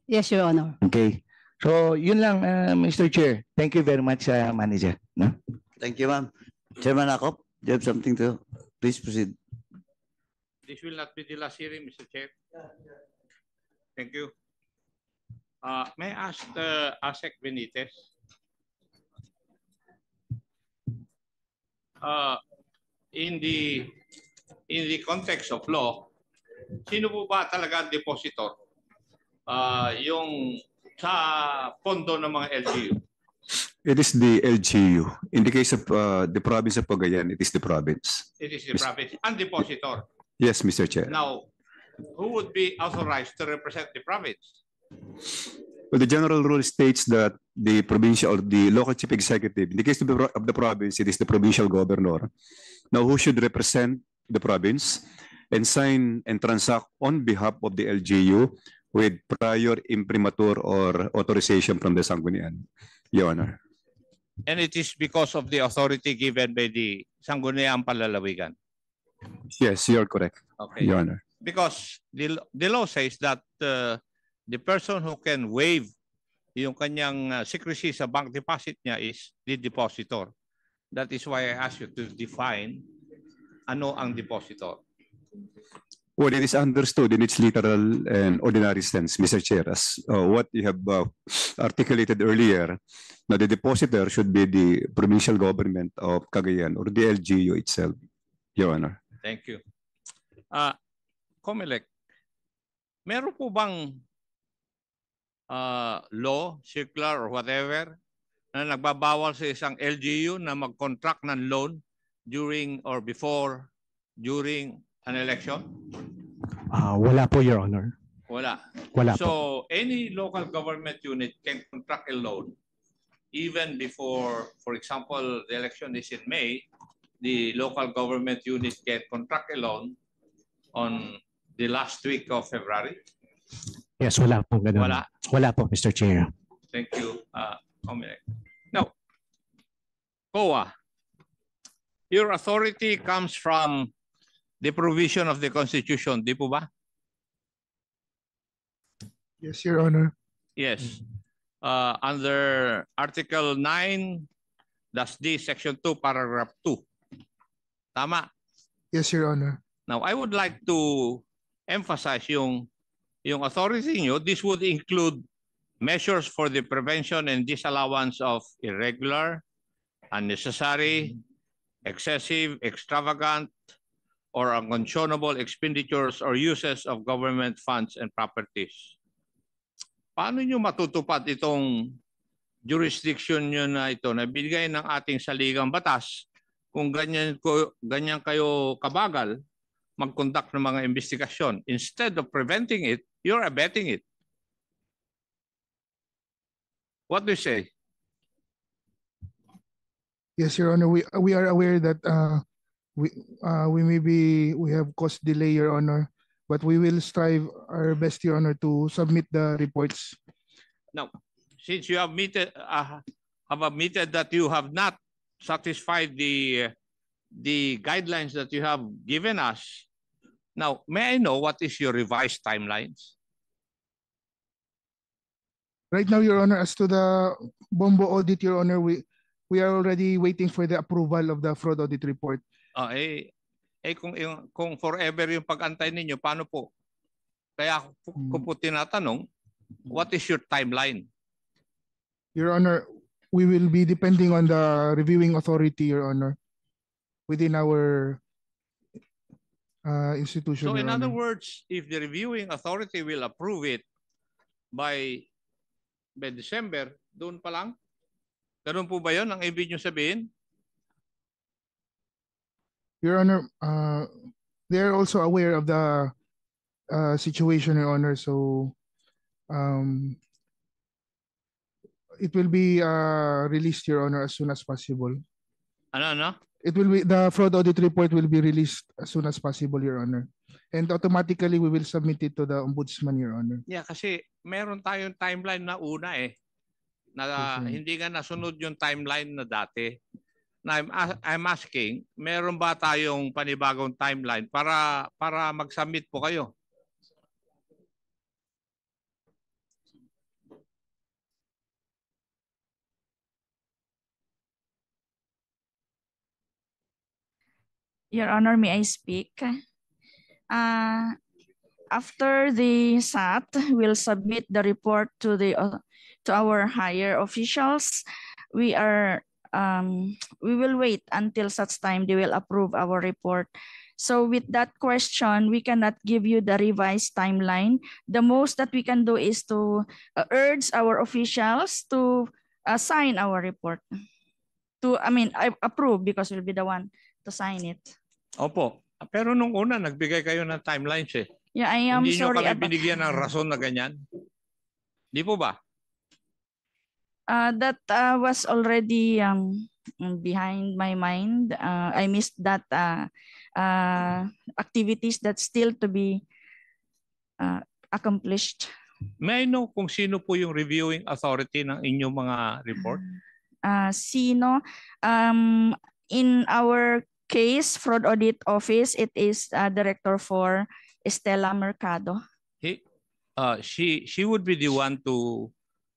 Yes, Your Honor. Okay. So, yun lang, Mr. Chair. Thank you very much, Manager. No? Thank you, ma'am. Chairman Akop, do you have something to? Please proceed. This will not be the last hearing, Mr. Chair. Thank you. May I ask ASEC Benitez? In the context of law, sino po ba talaga ang depositor? Yung sa pondo ng mga LGU? It is the LGU. In the case of the province of Cagayan, it is the province. It is the province and depositor. Yes, Mr. Chair. Now, who would be authorized to represent the province? Well, the general rule states that the provincial or the local chief executive, in the case of the province, it is the provincial governor. Now, who should represent the province and sign and transact on behalf of the LGU with prior imprimatur or authorization from the Sanggunian, Your Honor. And it is because of the authority given by the Sangguniang Palalawigan. Yes, you're correct, Okay. Your Honor. Because the law says that the person who can waive yung kanyang secrecy sa bank deposit niya is the depositor. That is why I asked you to define ano ang depositor. Well, it is understood in its literal and ordinary sense, Mr. Chair, as what you have articulated earlier, na the depositor should be the provincial government of Cagayan or the LGU itself, Your Honor. Thank you. Comelec, meron po bang law, circular, or whatever na nagbabawal sa isang LGU na mag-contract ng loan during or before, during an election? Wala po, Your Honor. Wala. Wala po. So any local government unit can contract a loan even before, for example, the election is in May, the local government unit can contract a loan on the last week of February. Yes, wala po ganun. Wala. Wala po, Mr. Chair. Thank you, Comelec. Now, COA, your authority comes from the provision of the Constitution, di po ba? Yes, Your Honor. Yes. Under Article 9-D, Section 2, Paragraph 2. Tama? Yes, Your Honor. Now, I would like to emphasize yung authority nyo. This would include measures for the prevention and disallowance of irregular, unnecessary, excessive, extravagant, or unconscionable expenditures or uses of government funds and properties. Paano nyo matutupad itong jurisdiction nyo na ito na binigay ng ating saligang batas kung ganyan kayo kabagal mag-conduct ng mga investigasyon. Instead of preventing it, you're abetting it. What do you say? Yes, Your Honor, we are aware that we we have caused delay, Your Honor, but we will strive our best, Your Honor, to submit the reports. Now, since you have admitted that you have not satisfied the guidelines that you have given us, now may I know what is your revised timelines? Right now, Your Honor, as to the Bombo audit, Your Honor, we are already waiting for the approval of the fraud audit report. Kung forever yung pag-antay ninyo, paano po? Kaya ko po tinatanong, what is your timeline? Your Honor, we will be depending on the reviewing authority, Your Honor, within our institution. So Your in other Honor. words, if the reviewing authority will approve it by December, doon pa lang? Ganun po ba yun ang ibig nyo sabihin? Your Honor, they are also aware of the situation, Your Honor. So it will be released, Your Honor, as soon as possible. Ano? The fraud audit report will be released as soon as possible, Your Honor. And automatically, we will submit it to the Ombudsman, Your Honor. Yeah, kasi meron tayong timeline na una na hindi nga nasunod yung timeline na dati. Na I'm asking, meron ba tayong panibagong timeline para mag-submit po kayo? Your Honor, may I speak? After the SAT will submit the report to our higher officials, we will wait until such time they will approve our report. So with that question, we cannot give you the revised timeline. The most that we can do is to urge our officials to sign our report. I approve because we'll be the one to sign it. Opo. Pero nung una, nagbigay kayo ng timelines eh. Yeah, I am Hindi sorry. Hindi nyo kami binigyan ng rason na ganyan? Di po ba? That was already behind my mind. I missed that activities that still to be accomplished. May I know kung sino po yung reviewing authority ng inyong mga report? Sino? In our case, Fraud Audit Office, it is Director for Estela Mercado. She would be the one to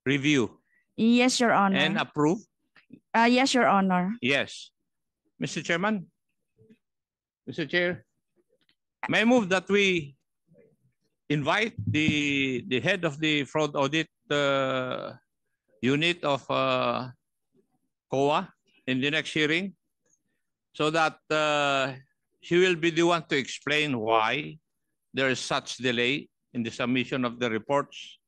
review. Yes, Your Honor. And approve? Yes, Your Honor. Yes. Mr. Chairman, Mr. Chair, may I move that we invite the head of the fraud audit unit of COA in the next hearing so that she will be the one to explain why there is such delay in the submission of the reports.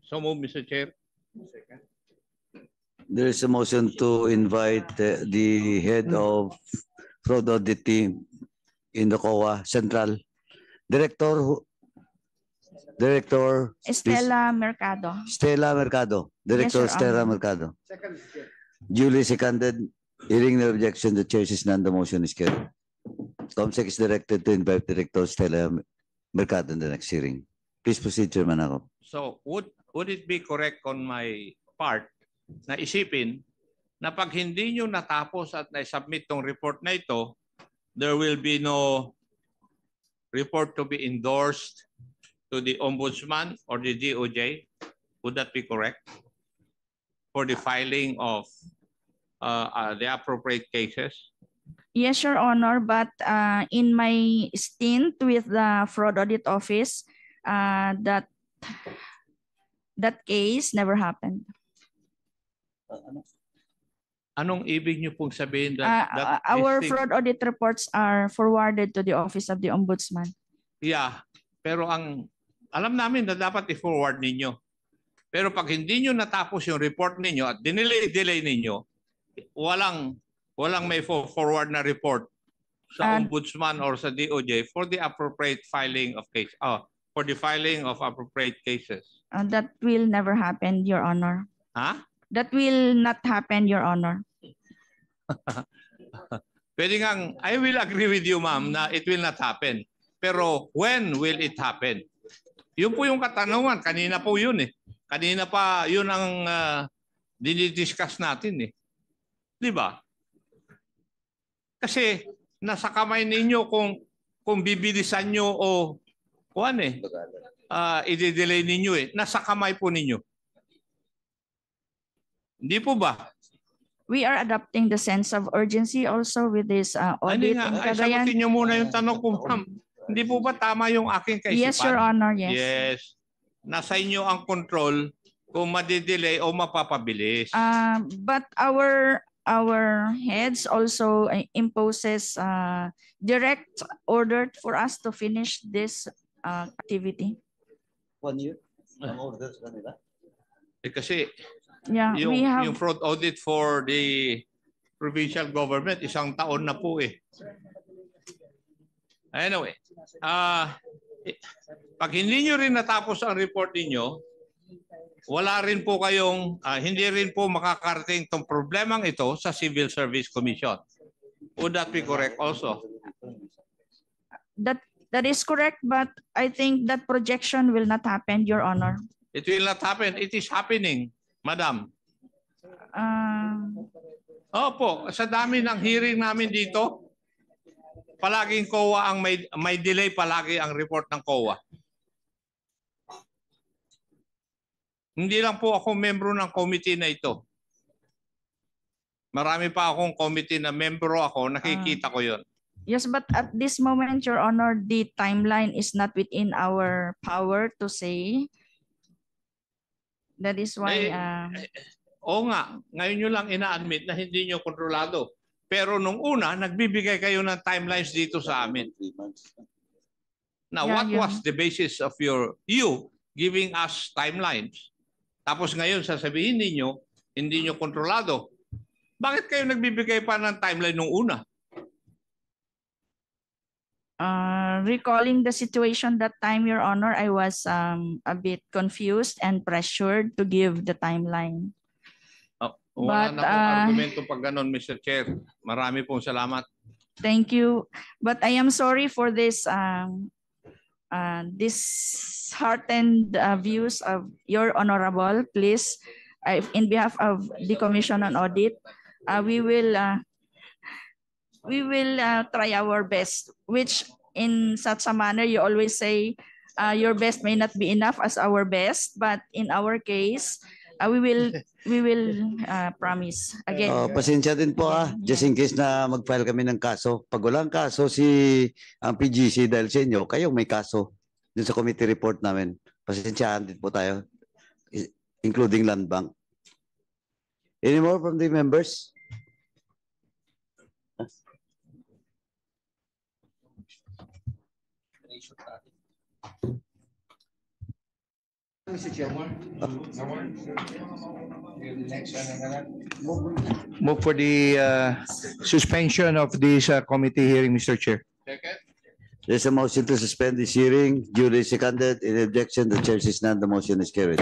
So move, Mr. Chair. There is a motion to invite the head of fraud audit team in the COA Central. Director Estela Mercado. Stella Mercado. Director Yes, Your Stella Honor. Mercado. Duly seconded. Hearing no objection, the chair is none. The motion is carried. COMSEC is directed to invite Director Stella Mercado in the next hearing. Please proceed, Chairman Akop. So would it be correct on my part na isipin na pag hindi nyo natapos at na-submit tong report na ito, there will be no report to be endorsed to the Ombudsman or the DOJ? Would that be correct? For the filing of the appropriate cases? Yes, Your Honor, but in my stint with the Fraud Audit Office, that case never happened. Anong ibig niyo pong sabihin that Our this thing- fraud audit reports are forwarded to the Office of the Ombudsman. Yeah, pero alam namin na dapat i-forward ninyo. Pero pag hindi nyo natapos yung report ninyo at dinelay ninyo, walang may forward na report sa ombudsman or sa DOJ for the appropriate filing of case for the filing of appropriate cases. That will never happen, Your Honor. Huh? That will not happen, Your Honor. Pwede ngang, I will agree with you, ma'am, na it will not happen. Pero when will it happen? Yun po yung katanungan. Kanina po yun eh. Kanina pa yun ang dinidiscuss natin eh. Di ba? Kasi nasa kamay ninyo kung bibilisan nyo o kuwan eh. I-delay ninyo eh. Nasa kamay po ninyo. Hindi po ba? We are adopting the sense of urgency also with this audit. Ay, sagutin nyo muna yung tanong ko, ma'am. Hindi po ba tama yung aking kaisipan? Yes, Your Honor, yes. Yes. Nasa inyo ang control kung madidelay o mapapabilis. But our heads also imposes direct order for us to finish this activity. 1 year? Ang orders kanila? Kasi yeah, yung fraud audit for the provincial government, 1 taon na po eh. Anyway, pag hindi nyo rin natapos ang report niyo, wala rin po kayong, hindi rin po makakarating itong problemang ito sa Civil Service Commission. Would that be correct also? That is correct, but I think that projection will not happen, Your Honor. It will not happen. It is happening, Madam. Opo, sa dami ng hearing namin dito, palaging COA ang may delay palagi ang report ng COA. Hindi lang po ako membro ng committee na ito. Marami pa akong committee na membro ako, nakikita ko yon. Yes, but at this moment, Your Honor, the timeline is not within our power to say. That is why... Oo nga, ngayon nyo lang ina-admit na hindi nyo kontrolado. Pero nung una, nagbibigay kayo ng timelines dito sa amin. Now, what was the basis of you giving us timelines? Tapos ngayon, sasabihin ninyo, hindi nyo kontrolado. Bakit kayo nagbibigay pa ng timeline nung una? Recalling the situation that time, Your Honor, I was a bit confused and pressured to give the timeline. Wala na pong argumento pag ganun, Mr. Chair. Marami pong salamat. Thank you. But I am sorry for this disheartened views of your Honorable. Please, in behalf of the Commission on Audit, we will try our best, which in such a manner you always say your best may not be enough as our best, but in our case, we will promise again. Pasensya din po just in case na mag-file kami ng kaso. Pag walang kaso ang PGC dahil sa inyo, kayong may kaso dun sa committee report namin. Pasensyahan din po tayo, including Land Bank. Any more from the members? Move for the suspension of this committee hearing, Mr. Chair. There's a motion to suspend this hearing. Duly seconded. In objection, the chair says none. The motion is carried.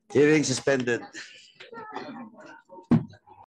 Hearing suspended.